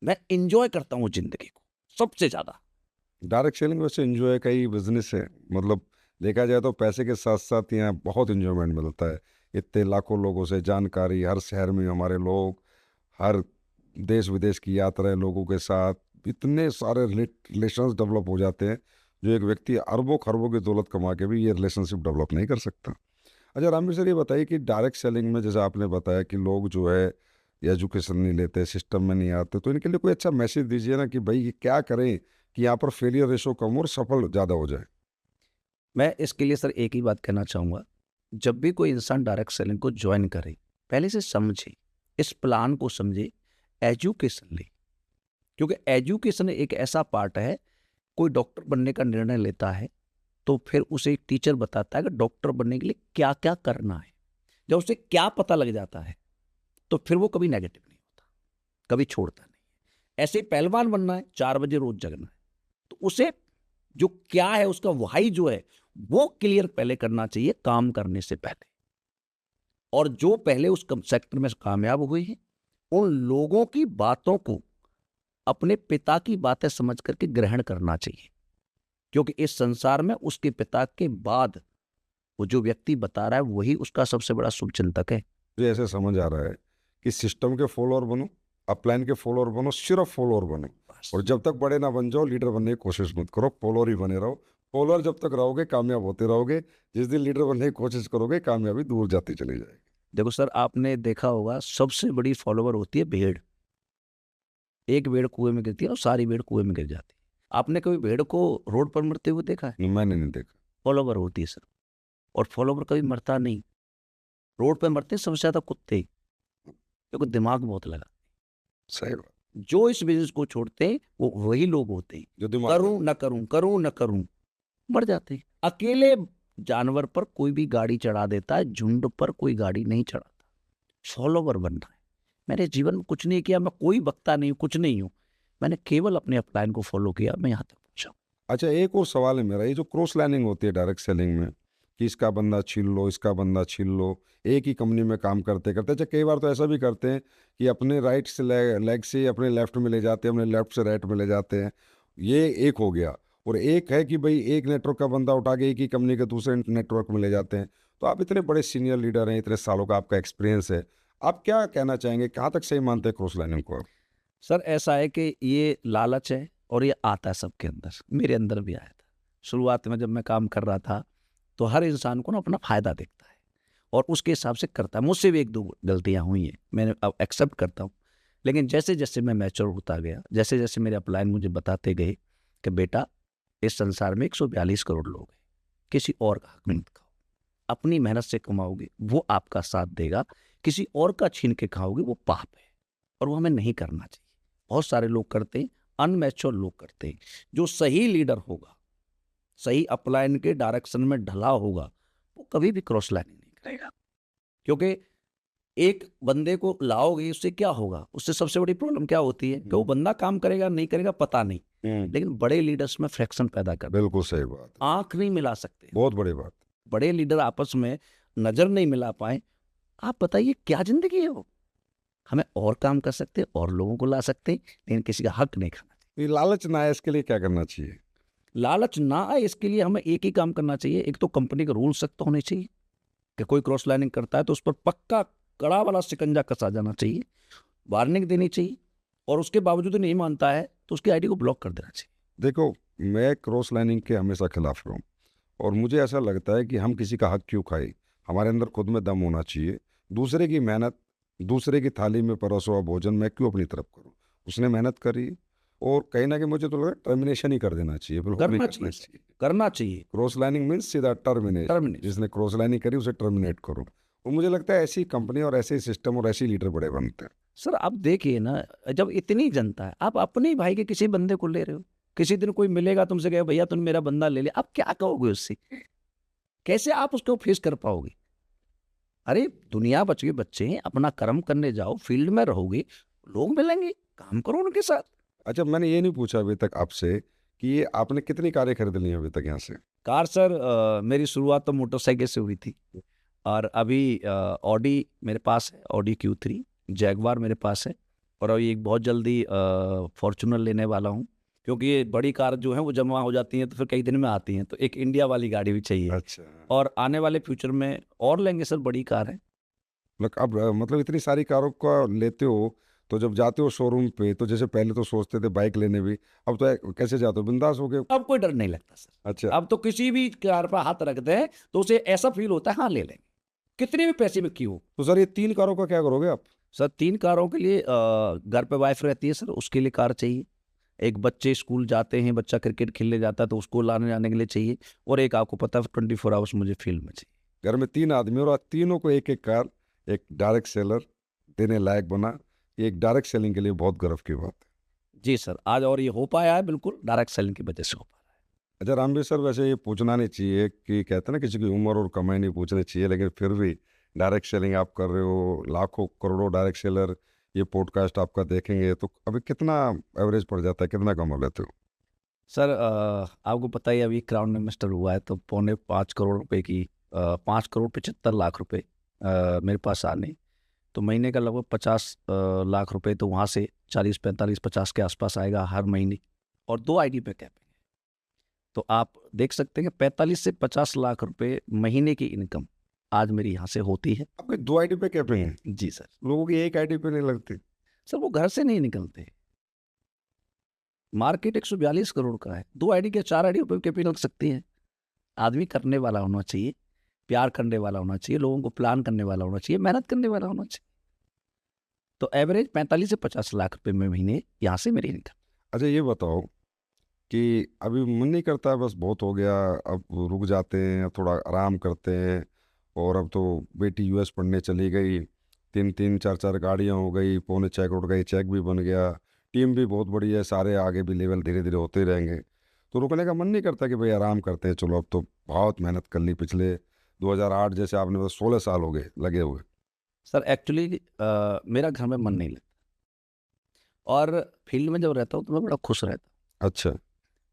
मैं इंजॉय करता हूं जिंदगी को सबसे ज्यादा। डायरेक्ट सेलिंग वैसे एंजॉय का ही बिजनेस है, मतलब देखा जाए तो पैसे के साथ साथ यहाँ बहुत इंजॉयमेंट मिलता है। इतने लाखों लोगों से जानकारी, हर शहर में हमारे लोग, हर देश विदेश की यात्राएं लोगों के साथ, इतने सारे रिलेशंस डेवलप हो जाते हैं जो एक व्यक्ति अरबों खरबों की दौलत कमा के भी ये रिलेशनशिप डेवलप नहीं कर सकता। अच्छा रामवीर सर, ये बताइए कि डायरेक्ट सेलिंग में जैसे आपने बताया कि लोग जो है एजुकेशन नहीं लेते, सिस्टम में नहीं आते, तो इनके लिए कोई अच्छा मैसेज दीजिए ना कि भाई ये क्या करें कि यहाँ पर फेलियर रेशो कम हो और सफल ज़्यादा हो जाए। मैं इसके लिए सर एक ही बात कहना चाहूँगा, जब भी कोई इंसान डायरेक्ट सेलिंग को ज्वाइन करे, पहले से समझे, इस प्लान को समझे, एजुकेशन ले। क्योंकि एजुकेशन एक ऐसा पार्ट है, कोई डॉक्टर बनने का निर्णय लेता है, तो फिर उसे एक टीचर बताता है कि डॉक्टर बनने के लिए क्या-क्या करना है। जब उसे क्या पता लग जाता है, तो फिर वो कभी नेगेटिव नहीं होता, कभी छोड़ता नहीं। ऐसे ही पहलवान बनना है, 4 बजे रोज जगना है, तो उसे जो क्या है उसका व्हाई जो है वो क्लियर पहले करना चाहिए काम करने से पहले। और जो पहले उस सेक्टर में कामयाब हुए हैं, उन लोगों की बातों को अपने पिता की बातें समझ करके ग्रहण करना चाहिए, क्योंकि इस संसार में उसके पिता के बाद वो जो व्यक्ति बता रहा है वही उसका सबसे बड़ा शुभचिंतक है। मुझे ऐसे समझ आ रहा है कि सिस्टम के फॉलोअर बनो, अपलाइन के फॉलोअर बनो, सिर्फ फॉलोअर बनो। बस। और जब तक बड़े ना बन जाओ, लीडर बनने की कोशिश मत करो, फॉलोअर ही बने रहो। फॉलोअर जब तक रहोगे कामयाब होते रहोगे, जिस दिन लीडर बनने की कोशिश करोगे कामयाबी दूर जाती चली जाएगी। देखो सर, आपने देखा होगा सबसे बड़ी फॉलोवर होती है भेड़। एक भेड़ कुएं में गिरती है और सारी भेड़ कुएं में गिर जाती है। आपने कभी भेड़ को रोड पर मरते हुए देखा है? मैंने नहीं देखा। फॉलोवर होती है सर, और फॉलोवर कभी मरता नहीं। रोड पर मरते हैं सबसे ज्यादा कुत्ते, क्योंकि दिमाग बहुत लगा। सही बात। जो इस बिजनेस को छोड़ते हैं वो वही लोग होते हैं, जो दिमाग करूं न करूं, करूं न करूं, मर जाते हैं। अकेले जानवर पर कोई भी गाड़ी चढ़ा देता है, झुंड पर कोई गाड़ी नहीं चढ़ाता। फॉलोवर बनना है। मैंने जीवन में कुछ नहीं किया, मैं कोई वक्ता नहीं हूं, कुछ नहीं हूं, मैंने केवल अपने अपलाइन को फॉलो किया, मैं यहाँ तक पहुंचा। अच्छा, एक और सवाल है मेरा, ये जो क्रॉस लाइनिंग होती है डायरेक्ट सेलिंग में, कि इसका बंदा छीन लो, इसका बंदा छीन लो, एक ही कंपनी में काम करते करते, अच्छा कई बार तो ऐसा भी करते हैं कि अपने राइट से लेग से अपने लेफ्ट में ले जाते हैं, अपने लेफ्ट से राइट में ले जाते हैं। ये एक हो गया। और एक है कि भाई एक नेटवर्क का बंदा उठा के एक ही कंपनी के दूसरे नेटवर्क में ले जाते हैं। तो आप इतने बड़े सीनियर लीडर हैं, इतने सालों का आपका एक्सपीरियंस है, आप क्या कहना चाहेंगे, कहाँ तक सही मानते हैं क्रॉस लाइनिंग को आप? सर ऐसा है कि ये लालच है और ये आता है सबके अंदर, मेरे अंदर भी आया था। शुरुआत में जब मैं काम कर रहा था तो हर इंसान को ना अपना फायदा देखता है और उसके हिसाब से करता है। मुझसे भी एक दो गलतियां हुई हैं, मैंने अब एक्सेप्ट करता हूँ। लेकिन जैसे जैसे मैं मैच्योर होता गया, जैसे जैसे मेरे अपलाइन मुझे बताते गए कि बेटा इस संसार में 142 करोड़ लोग हैं, किसी और का हक मत खाओ, अपनी मेहनत से कमाओगे वो आपका साथ देगा, किसी और का छीन के खाओगे वो पाप है और वो हमें नहीं करना चाहिए। बहुत सारे लोग करते हैं, अनमैच्योर लोग करते हैं। जो सही लीडर होगा, सही अपलाइन के डायरेक्शन में ढला होगा, वो कभी भी क्रॉस लाइनिंग नहीं करेगा। क्योंकि एक बंदे को लाओगे उससे क्या होगा, उससे सबसे बड़ी प्रॉब्लम क्या होती है कि वो बंदा काम करेगा नहीं करेगा पता नहीं, लेकिन बड़े लीडर्स में फ्रैक्शन पैदा कर, बिल्कुल सही बात, आंख नहीं मिला सकते, बहुत बड़ी बात। बड़े लीडर आपस में नजर नहीं मिला पाए, आप बताइए क्या जिंदगी है वो। हमें और काम कर सकते हैं और लोगों को ला सकते हैं, लेकिन किसी का हक नहीं खाना चाहिए। ये लालच ना है, इसके लिए क्या करना चाहिए? लालच ना आए इसके लिए हमें एक ही काम करना चाहिए। एक तो कंपनी के रूल सख्त होने चाहिए कि कोई क्रॉस लाइनिंग करता है तो उस पर पक्का कड़ा वाला शिकंजा कसा जाना चाहिए, वार्निंग देनी चाहिए, और उसके बावजूद नहीं मानता है तो उसकी आईडी को ब्लॉक कर देना चाहिए। देखो, मैं क्रॉस लाइनिंग के हमेशा खिलाफ रहा हूँ, और मुझे ऐसा लगता है कि हम किसी का हक क्यों खाए। हमारे अंदर खुद में दम होना चाहिए। दूसरे की मेहनत, दूसरे की थाली में परोसा हुआ भोजन मैं क्यों अपनी तरफ करूँ? उसने मेहनत करी, और कहीं ना कहीं मुझे तो लगा टर्मिनेशन ही कर देना चाहिए, बिल्कुल नहीं करना करना चाहिए, चाहिए। करना चाहिए। क्रॉस लाइनिंग मीन्स सीधा टर्मिनेशन। टर्मिनेशन। जिसने क्रॉस लाइनिंग करी उसे टर्मिनेट करो। और मुझे लगता है ऐसी कंपनी और ऐसे सिस्टम और ऐसे लीडर बड़े बनते हैं। सर आप देखिए ना, जब इतनी जनता है, आप अपने ही भाई के किसी बंदे को ले रहे हो, किसी दिन कोई मिलेगा तुमसे कहे भैया तुम मेरा बंदा ले ले, आप क्या कहोगे उससे? कैसे आप उसको फेस कर पाओगे? अरे दुनिया बच के बच्चे हैं, अपना कर्म करने जाओ, फील्ड में रहोगे, लोग मिलेंगे, काम करो उनके साथ। अच्छा, मैंने ये नहीं पूछा अभी तक आपसे कि ये आपने कितनी कारें खरीद ली हैं अभी तक यहाँ से? कार सर, मेरी शुरुआत तो मोटरसाइकिल से हुई थी, और अभी ऑडी मेरे पास है, ऑडी Q3, जैगवार मेरे पास है, और अभी एक बहुत जल्दी फॉर्चूनर लेने वाला हूँ, क्योंकि ये बड़ी कार जो है वो जमा हो जाती हैं तो फिर कई दिन में आती हैं, तो एक इंडिया वाली गाड़ी भी चाहिए। अच्छा, और आने वाले फ्यूचर में और लेंगे सर, बड़ी कार है। अब मतलब इतनी सारी कारों का लेते हो, तो जब जाते हो शोरूम पे, तो जैसे पहले तो सोचते थे बाइक लेने भी, अब तो कैसे जाते हो, बिंदास हो गए? अब कोई डर नहीं लगता सर। अच्छा, अब तो किसी भी कार पर हाथ रख दें तो उसे ऐसा फील होता है हाँ ले लेंगे, कितने भी पैसे में क्यों। तो सर ये 3 कारों का क्या करोगे आप? सर 3 कारों के लिए घर पे वाइफ रहती है सर, उसके लिए कार चाहिए। एक बच्चे स्कूल जाते हैं, बच्चा क्रिकेट खेलने जाता है तो उसको लाने जाने के लिए चाहिए, और एक आपको पता है 24 आवर्स मुझे फील्ड में चाहिए। घर में 3 आदमी और तीनों को एक एक कार, एक डायरेक्ट सेलर देने लायक बना, ये एक डायरेक्ट सेलिंग के लिए बहुत गर्व की बात है। जी सर, आज और ये हो पाया है, बिल्कुल डायरेक्ट सेलिंग की वजह से हो पा रहा है। अच्छा रामवीर सर, वैसे ये पूछना नहीं चाहिए कि कहते हैं ना किसी की उम्र और कमाई नहीं पूछनी चाहिए, लेकिन फिर भी डायरेक्ट सेलिंग आप कर रहे हो, लाखों करोड़ों डायरेक्ट सेलर ये पॉडकास्ट आपका देखेंगे तो अभी कितना एवरेज पड़ जाता है, कितना कमा लेते हो? सर आपको पता ही है, अभी क्राउन इन्वेस्टर हुआ है तो 5.25 करोड़ रुपए की 5 करोड़ 75 लाख रुपए मेरे पास आने, तो महीने का लगभग 50 लाख रुपए, तो वहाँ से 40 45 50 के आसपास आएगा हर महीने, और 2 आईडी पे कैपिंग है। तो आप देख सकते हैं कि 45 से 50 लाख रुपए महीने की इनकम आज मेरी यहाँ से होती है। आपके 2 आईडी पे कैपिंग है, जी सर। लोगों की एक आईडी पे नहीं लगती। सर वो घर से नहीं निकलते, मार्केट 142 करोड़ का है, 2 आईडी के 4 आईडी पे कैपिंग लग सकती है। आदमी करने वाला होना चाहिए, प्यार करने वाला होना चाहिए, लोगों को प्लान करने वाला होना चाहिए, मेहनत करने वाला होना चाहिए। तो एवरेज 45 से 50 लाख रुपए में महीने यहाँ से मेरी इनकम। अच्छा ये बताओ कि अभी मन नहीं करता है, बस बहुत हो गया, अब रुक जाते हैं, अब थोड़ा आराम करते हैं, और अब तो बेटी यूएस पढ़ने चली गई, 3 3 4 4 गाड़ियाँ हो गई, 6.25 करोड़ का ये चेक भी बन गया, टीम भी बहुत बड़ी है, सारे आगे भी लेवल धीरे धीरे होते ही रहेंगे, तो रुकने का मन नहीं करता कि भाई आराम करते हैं, चलो अब तो बहुत मेहनत कर ली पिछले 2008 जैसे आपने बस 16 साल हो गए लगे हुए। सर एक्चुअली मेरा घर में मन नहीं लगता, और फील्ड में जब रहता हूँ तो मैं बड़ा खुश रहता हूँ। अच्छा,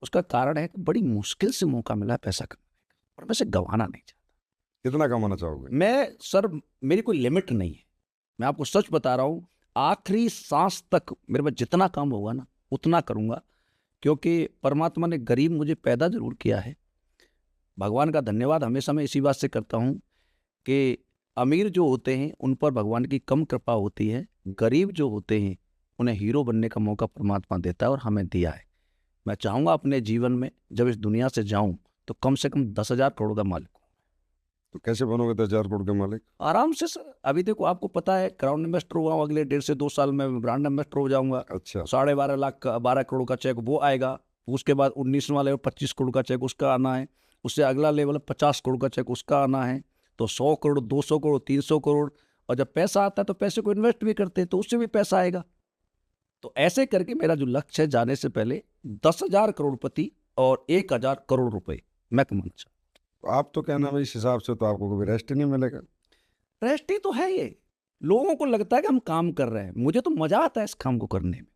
उसका कारण है कि बड़ी मुश्किल से मौका मिला है पैसा कमाने का, और मैं इसे गंवाना नहीं चाहता। कितना कमाना चाहोगे? मैं सर, मेरी कोई लिमिट नहीं है, मैं आपको सच बता रहा हूँ, आखिरी सांस तक मेरे पास जितना काम होगा ना उतना करूँगा, क्योंकि परमात्मा ने गरीब मुझे पैदा जरूर किया है। भगवान का धन्यवाद हमेशा मैं इसी बात से करता हूँ कि अमीर जो होते हैं उन पर भगवान की कम कृपा होती है, गरीब जो होते हैं उन्हें हीरो बनने का मौका परमात्मा देता है, और हमें दिया है। मैं चाहूँगा अपने जीवन में जब इस दुनिया से जाऊँ तो कम से कम 10,000 करोड़ का मालिक हूँ। तो कैसे बनोगे 10,000 करोड़ के मालिक? आराम से सर, अभी देखो आपको पता है क्राउन इन्वेस्टर हुआ हूँ, अगले 1.5 से 2 साल में ब्रांड इन्वेस्टर हो जाऊंगा। अच्छा, 12.5 लाख का 12 करोड़ का चेक वो आएगा, उसके बाद 19वां लेवल 25 करोड़ का चेक उसका आना है, उससे अगला लेवल 50 करोड़ का चेक उसका आना है, तो 100 करोड़ 200 करोड़ 300 करोड़, और जब पैसा आता है तो पैसे को इन्वेस्ट भी करते हैं तो उससे भी पैसा आएगा। तो ऐसे करके मेरा जो लक्ष्य है, जाने से पहले 10,000 करोड़पति और 1,000 करोड़ रुपए मैं कमाना चाहता तो आप तो क्या नाम है, इस हिसाब से तो आपको कभी रेस्ट ही नहीं मिलेगा। हूं। रेस्ट ही तो है ये, लोगों को लगता है कि हम काम कर रहे हैं, मुझे तो मजा आता है इस काम को करने में।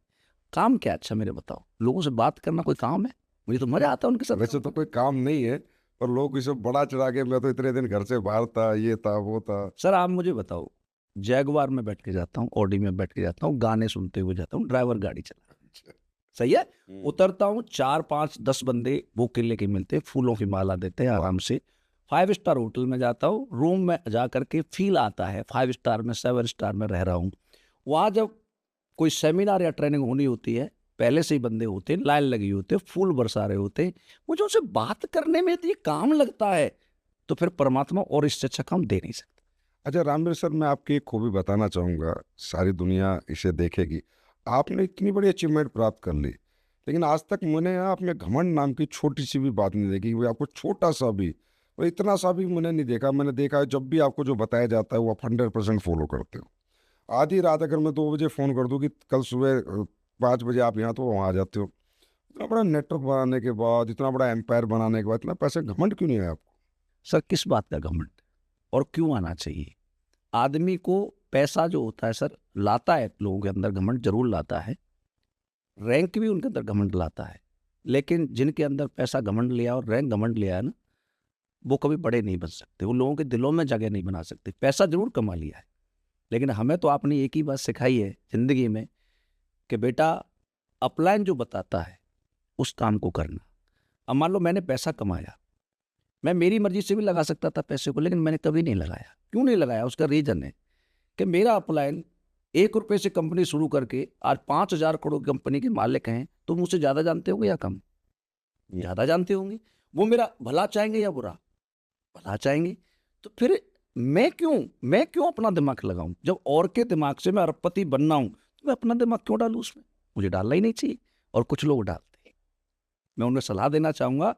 काम क्या अच्छा मेरे बताओ, लोगों से बात करना कोई काम है? मुझे तो मजा आता है उनके साथ। वैसे तो कोई काम नहीं है, पर लोग इसे बड़ा चढ़ा के मैं तो इतने दिन घर से बाहर था, ये था वो था। सर आप मुझे बताओ, जैगवार में बैठ के जाता हूँ, ऑडी में बैठ के जाता हूँ, गाने सुनते हुए जाता हूँ, ड्राइवर गाड़ी चला, सही है। उतरता हूँ, 4 5 10 बंदे वो किले के मिलते, फूलों की माला देते हैं, आराम से 5 स्टार होटल में जाता हूँ, रूम में जा करके फील आता है 5 स्टार में 7 स्टार में रह रहा हूँ। वहाँ जब कोई सेमिनार या ट्रेनिंग होनी होती है, पहले से ही बंदे होते हैं, लाइन लगी होती है, फूल बरसा रहे होते हैं, मुझे उनसे बात करने में तो ये काम लगता है, तो फिर परमात्मा और इससे अच्छा काम दे नहीं सकता। अच्छा रामवीर सर, मैं आपकी एक खूबी बताना चाहूँगा, सारी दुनिया इसे देखेगी। आपने इतनी बड़ी अचीवमेंट प्राप्त कर ली, लेकिन आज तक मैंने यहाँ अपने घमंड नाम की छोटी सी भी बात नहीं देखी कि भाई आपको छोटा सा भी और इतना सा भी मैंने नहीं देखा। मैंने देखा है जब भी आपको जो बताया जाता है वो आप 100% फॉलो करते हो। आधी रात अगर मैं 2 बजे फ़ोन कर दूँ कि कल सुबह 5 बजे आप यहाँ, तो वहाँ आ जाते हो। इतना बड़ा नेटवर्क बनाने के बाद, इतना बड़ा एम्पायर बनाने के बाद, इतना पैसे घमंड क्यों नहीं है आपको? सर किस बात का घमंड, और क्यों आना चाहिए? आदमी को पैसा जो होता है सर लाता है, लोगों के अंदर घमंड जरूर लाता है, रैंक भी उनके अंदर घमंड लाता है, लेकिन जिनके अंदर पैसा घमंड लिया और रैंक घमंड लिया है ना, वो कभी बड़े नहीं बन सकते, वो लोगों के दिलों में जगह नहीं बना सकते। पैसा जरूर कमा लिया है, लेकिन हमें तो आपने एक ही बात सिखाई है जिंदगी में कि बेटा अपलाइन जो बताता है उस काम को करना। अब मान लो मैंने पैसा कमाया, मैं मेरी मर्जी से भी लगा सकता था पैसे को, लेकिन मैंने कभी नहीं लगाया। क्यों नहीं लगाया? उसका रीजन है कि मेरा अपलाइन 1 रुपये से कंपनी शुरू करके आज 5,000 करोड़ कंपनी के मालिक हैं, तो मुझसे ज्यादा जानते होंगे या कम? ज्यादा जानते होंगे। वो मेरा भला चाहेंगे या बुरा? भला चाहेंगे। तो फिर मैं क्यों अपना दिमाग लगाऊं? जब और के दिमाग से मैं अरबपति बनना हूं, तो मैं अपना दिमाग क्यों डालूं उसमें? मुझे डालना ही नहीं चाहिए। और कुछ लोग डालते हैं। मैं उन्हें सलाह देना चाहूँगा,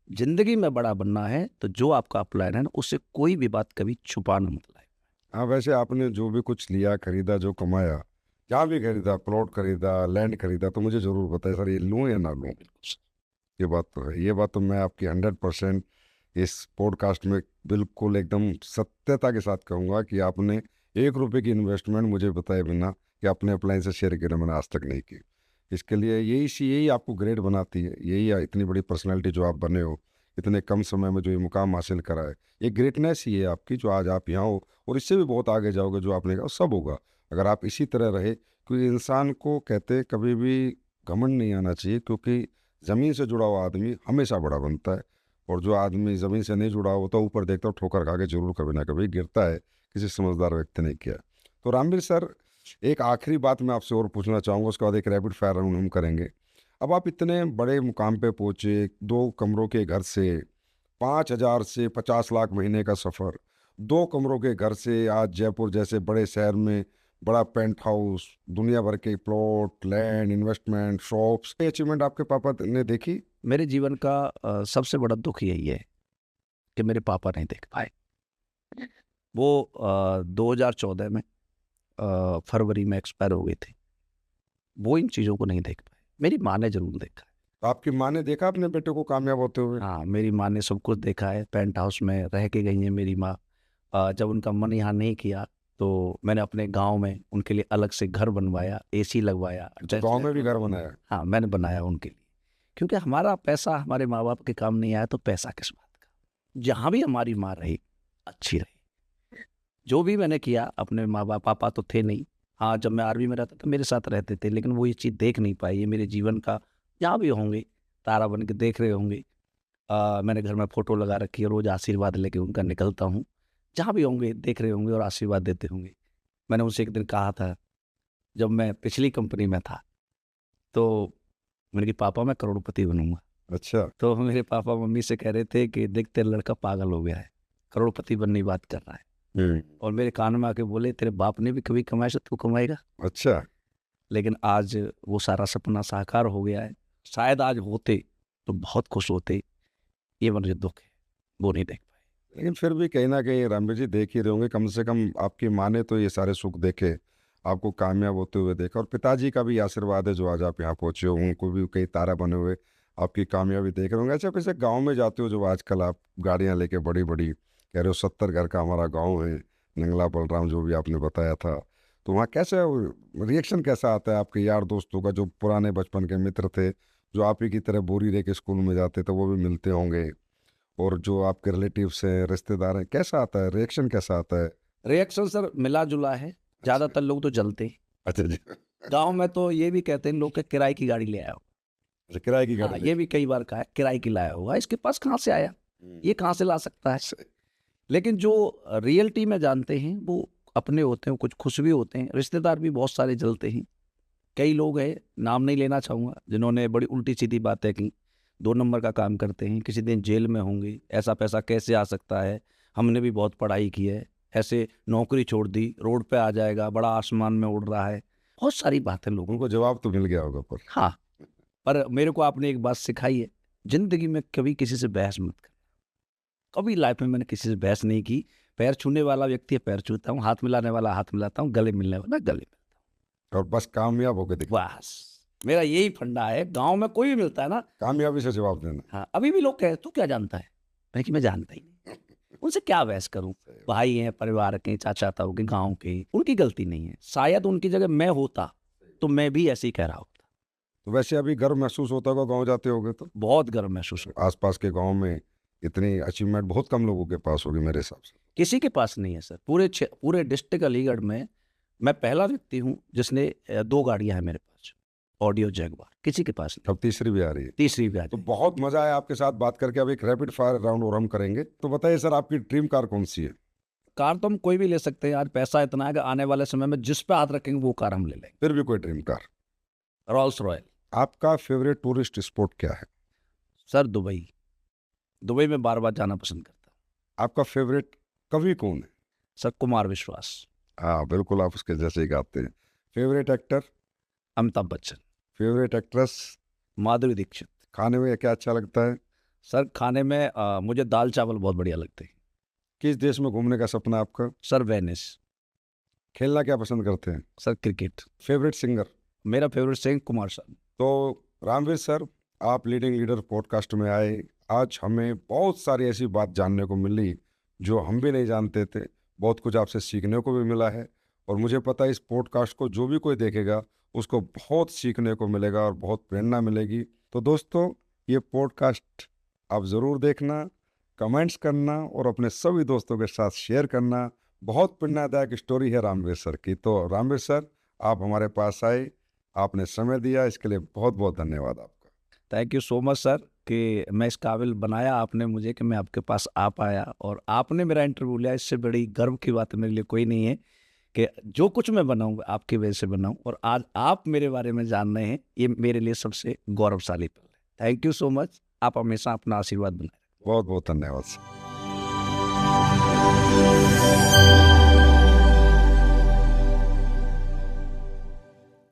ज़िंदगी में बड़ा बनना है तो जो आपका प्लान है ना, उससे कोई भी बात कभी छुपाना मत लाए। हाँ, वैसे आपने जो भी कुछ लिया, खरीदा, जो कमाया, जहाँ भी खरीदा, प्लॉट खरीदा, लैंड खरीदा, तो मुझे ज़रूर बताइए सर, ये लूँ या ना लूँ? ये बात तो है। ये बात तो मैं आपकी 100% इस पॉडकास्ट में बिल्कुल एकदम सत्यता के साथ कहूँगा कि आपने 1 रुपए की इन्वेस्टमेंट मुझे बताए बिना कि अपने अप्लायंसेस शेयर किए मैंने आज तक नहीं की। इसके लिए यही आपको ग्रेट बनाती है, यही इतनी बड़ी पर्सनैलिटी जो आप बने हो, इतने कम समय में जो ये मुकाम हासिल करा है, ये ग्रेटनेस ही है आपकी, जो आज आप यहाँ हो और इससे भी बहुत आगे जाओगे। जो आपने कहा सब होगा अगर आप इसी तरह रहे, क्योंकि इंसान को कहते कभी भी घमंड नहीं आना चाहिए, क्योंकि ज़मीन से जुड़ा हुआ आदमी हमेशा बड़ा बनता है, और जो आदमी ज़मीन से नहीं जुड़ा होता ऊपर देखता है ठोकर खा के जरूर कभी ना कभी गिरता है, किसी समझदार व्यक्ति ने किया। तो रामवीर सर, एक आखिरी बात मैं आपसे और पूछना चाहूँगा, उसके बाद एक रैपिड फायर राउंड हम करेंगे। अब आप इतने बड़े मुकाम पे पहुँचे, 2 कमरों के घर से 5,000 से 50 लाख महीने का सफ़र, 2 कमरों के घर से आज जयपुर जैसे बड़े शहर में बड़ा पेंट हाउस, दुनिया भर के प्लॉट, लैंड, इन्वेस्टमेंट, शॉप्स, ये अचीवमेंट आपके पापा ने देखी? मेरे जीवन का सबसे बड़ा दुख यही है कि मेरे पापा नहीं देख पाए। वो 2014 में फरवरी में एक्सपायर हो गए थे। वो इन चीज़ों को नहीं देख पाए। मेरी माँ ने ज़रूर देखा है। तो आपकी माँ ने देखा अपने बेटे को कामयाब होते हुए? हाँ, मेरी माँ ने सब कुछ देखा है। पेंट हाउस में रह के गई हैं मेरी माँ। जब उनका मन यहाँ नहीं किया तो मैंने अपने गांव में उनके लिए अलग से घर बनवाया, एसी लगवाया। तो गाँव में भी घर बनाया? हाँ, मैंने बनाया उनके लिए, क्योंकि हमारा पैसा हमारे माँ बाप के काम नहीं आया तो पैसा किस बात का। जहाँ भी हमारी माँ रही अच्छी रही। जो भी मैंने किया, अपने माँ बाप, पापा तो थे नहीं। हाँ, जब मैं आर्मी में रहता था मेरे साथ रहते थे, लेकिन वो ये चीज़ देख नहीं पाई। ये मेरे जीवन का जहाँ भी होंगे तारा बन के देख रहे होंगे। मैंने घर में फ़ोटो लगा रखी है, रोज़ आशीर्वाद लेके उनका निकलता हूँ। जहाँ भी होंगे देख रहे होंगे और आशीर्वाद देते होंगे। मैंने उनसे एक दिन कहा था, जब मैं पिछली कंपनी में था, तो मैंने कहा पापा मैं करोड़पति बनूंगा। अच्छा। तो मेरे पापा मम्मी से कह रहे थे कि देख तेरा लड़का पागल हो गया है, करोड़पति बनने की बात कर रहा है। और मेरे कान में आके बोले तेरे बाप ने भी कभी कमाया तो तू कमाएगा। अच्छा। लेकिन आज वो सारा सपना साकार हो गया है। शायद आज होते तो बहुत खुश होते। ये मुझे दुख है, वो नहीं देख पाए। लेकिन फिर भी कहीं ना कहीं रामवीर जी देख ही रहे होंगे, कम से कम आपकी माँ ने तो ये सारे सुख देखे, आपको कामयाब होते हुए देखा, और पिताजी का भी आशीर्वाद है जो आज आप यहाँ पहुँचे हो, उनको भी कई तारा बने हुए आपकी कामयाबी देख रहे होंगे। अच्छा, वैसे गाँव में जाते हो, जो आजकल आप गाड़ियाँ लेके बड़ी बड़ी कह रहे हो, 70 घर का हमारा गाँव है, नंगला बलराम, जो भी आपने बताया था, तो वहाँ कैसे रिएक्शन कैसा आता है आपके यार दोस्तों का, जो पुराने बचपन के मित्र थे, जो आप ही की तरह बोरी लेके स्कूल में जाते थे, वो भी मिलते होंगे, और जो आपके रिलेटिव्स हैं, रिश्तेदार हैं, कैसा आता है रिएक्शन, कैसा आता है? रिएक्शन सर मिला जुला है। ज़्यादातर लोग तो जलते हैं। अच्छा जी। गांव में तो ये भी कहते हैं लोग कि किराए की गाड़ी ले आया हो। अच्छा, किराए की हाँ, गाड़ी ये भी कई बार कहा है किराए की लाया होगा, इसके पास कहाँ से आया, ये कहाँ से ला सकता है। लेकिन जो रियलिटी में जानते हैं वो अपने होते हैं, कुछ खुश भी होते हैं। रिश्तेदार भी बहुत सारे जलते हैं। कई लोग हैं, नाम नहीं लेना चाहूँगा, जिन्होंने बड़ी उल्टी सीधी बातें की। 2 नंबर का काम करते हैं, किसी दिन जेल में होंगे, ऐसा पैसा कैसे आ सकता है, हमने भी बहुत पढ़ाई की है, ऐसे नौकरी छोड़ दी, रोड पे आ जाएगा, बड़ा आसमान में उड़ रहा है। बहुत सारी बातें लोगों को। उनको जवाब तो मिल गया होगा पर। हाँ, पर मेरे को आपने एक बात सिखाई है, जिंदगी में कभी किसी से बहस मत कर। कभी लाइफ में मैंने किसी से बहस नहीं की। पैर छूने वाला व्यक्ति है पैर छूता हूँ, हाथ मिलाने वाला हाथ मिलाता हूँ, गले मिलने वाला गले मिलता और बस कामयाब होकर दिख, हूँ। बस मेरा यही फंडा है। गांव में कोई भी मिलता है ना, कामयाबी से जवाब देना। हाँ, अभी भी लोग कहे तू क्या जानता है, मैं कि मैं जानता ही नहीं। उनसे क्या बहस करूं। भाई हैं, परिवार के, चाचा ताऊ के, गांव के, उनकी गलती नहीं है। शायद उनकी जगह मैं होता तो मैं भी ऐसे ही कह रहा होता। तो वैसे अभी गर्व महसूस होता होगा गाँव जाते होगे तो? बहुत गर्व महसूस होता। आसपास के गाँव में इतनी अचीवमेंट बहुत कम लोगों के पास होगी मेरे हिसाब से। किसी के पास नहीं है सर। पूरे डिस्ट्रिक्ट अलीगढ़ में मैं पहला व्यक्ति हूँ जिसने 2 गाड़ियां हैं मेरे पास, ऑडियो जैगवार। किसी के पास नहीं। अब तीसरी भी आ रही है। तीसरी भी आ तो जाएगी। बहुत मजा आया आपके साथ बात करके। अब एक रैपिड फायर राउंड और हम करेंगे। तो बताइए सर, आपकी ड्रीम कार कौन सी है? कार तो हम कोई भी ले सकते हैं। आज पैसा इतना है कि आने वाले समय में जिस पे हाथ रखेंगे वो कार हम ले लेंगे। फिर भी कोई ड्रीम कार? Rolls Royal. आपका फेवरेट टूरिस्ट स्पॉट क्या है? Sir Dubai. दुबई में बार बार जाना पसंद करता हूँ। आपका फेवरेट कवि कौन है? सर कुमार विश्वास। हाँ बिल्कुल, आप उसके जैसे ही गाते हैं। Favourite actor? Amitabh Bachchan. Favourite actress? Madhuri Dixit. खाने में क्या अच्छा लगता है? सर खाने में मुझे दाल चावल बहुत बढ़िया लगते हैं। किस देश में घूमने का सपना है आपका? Sir Venice. खेलना क्या पसंद करते हैं? Sir cricket. Favourite singer? मेरा फेवरेट सिंगर कुमार सानू। तो रामवीर सर, आप लीडिंग लीडर पॉडकास्ट में आए। आज हमें बहुत सारी ऐसी बात जानने को मिली जो हम भी नहीं जानते थे। बहुत कुछ आपसे सीखने को भी मिला है और मुझे पता है इस पॉडकास्ट को जो भी कोई देखेगा उसको बहुत सीखने को मिलेगा और बहुत प्रेरणा मिलेगी। तो दोस्तों, ये पॉडकास्ट आप ज़रूर देखना, कमेंट्स करना और अपने सभी दोस्तों के साथ शेयर करना। बहुत प्रेरणादायक स्टोरी है रामवीर सर की। तो रामवीर सर, आप हमारे पास आए, आपने समय दिया, इसके लिए बहुत बहुत धन्यवाद आपका। Thank you so much sir कि मैं इस काबिल बनाया आपने मुझे कि मैं आपके पास आ पाया और आपने मेरा इंटरव्यू लिया। इससे बड़ी गर्व की बात मेरे लिए कोई नहीं है कि जो कुछ मैं बनाऊँ आपकी वजह से बनाऊँ और आज आप मेरे बारे में जान रहे हैं, ये मेरे लिए सबसे गौरवशाली पल है। Thank you so much. आप हमेशा अपना आशीर्वाद बनाए। बहुत बहुत धन्यवाद सर।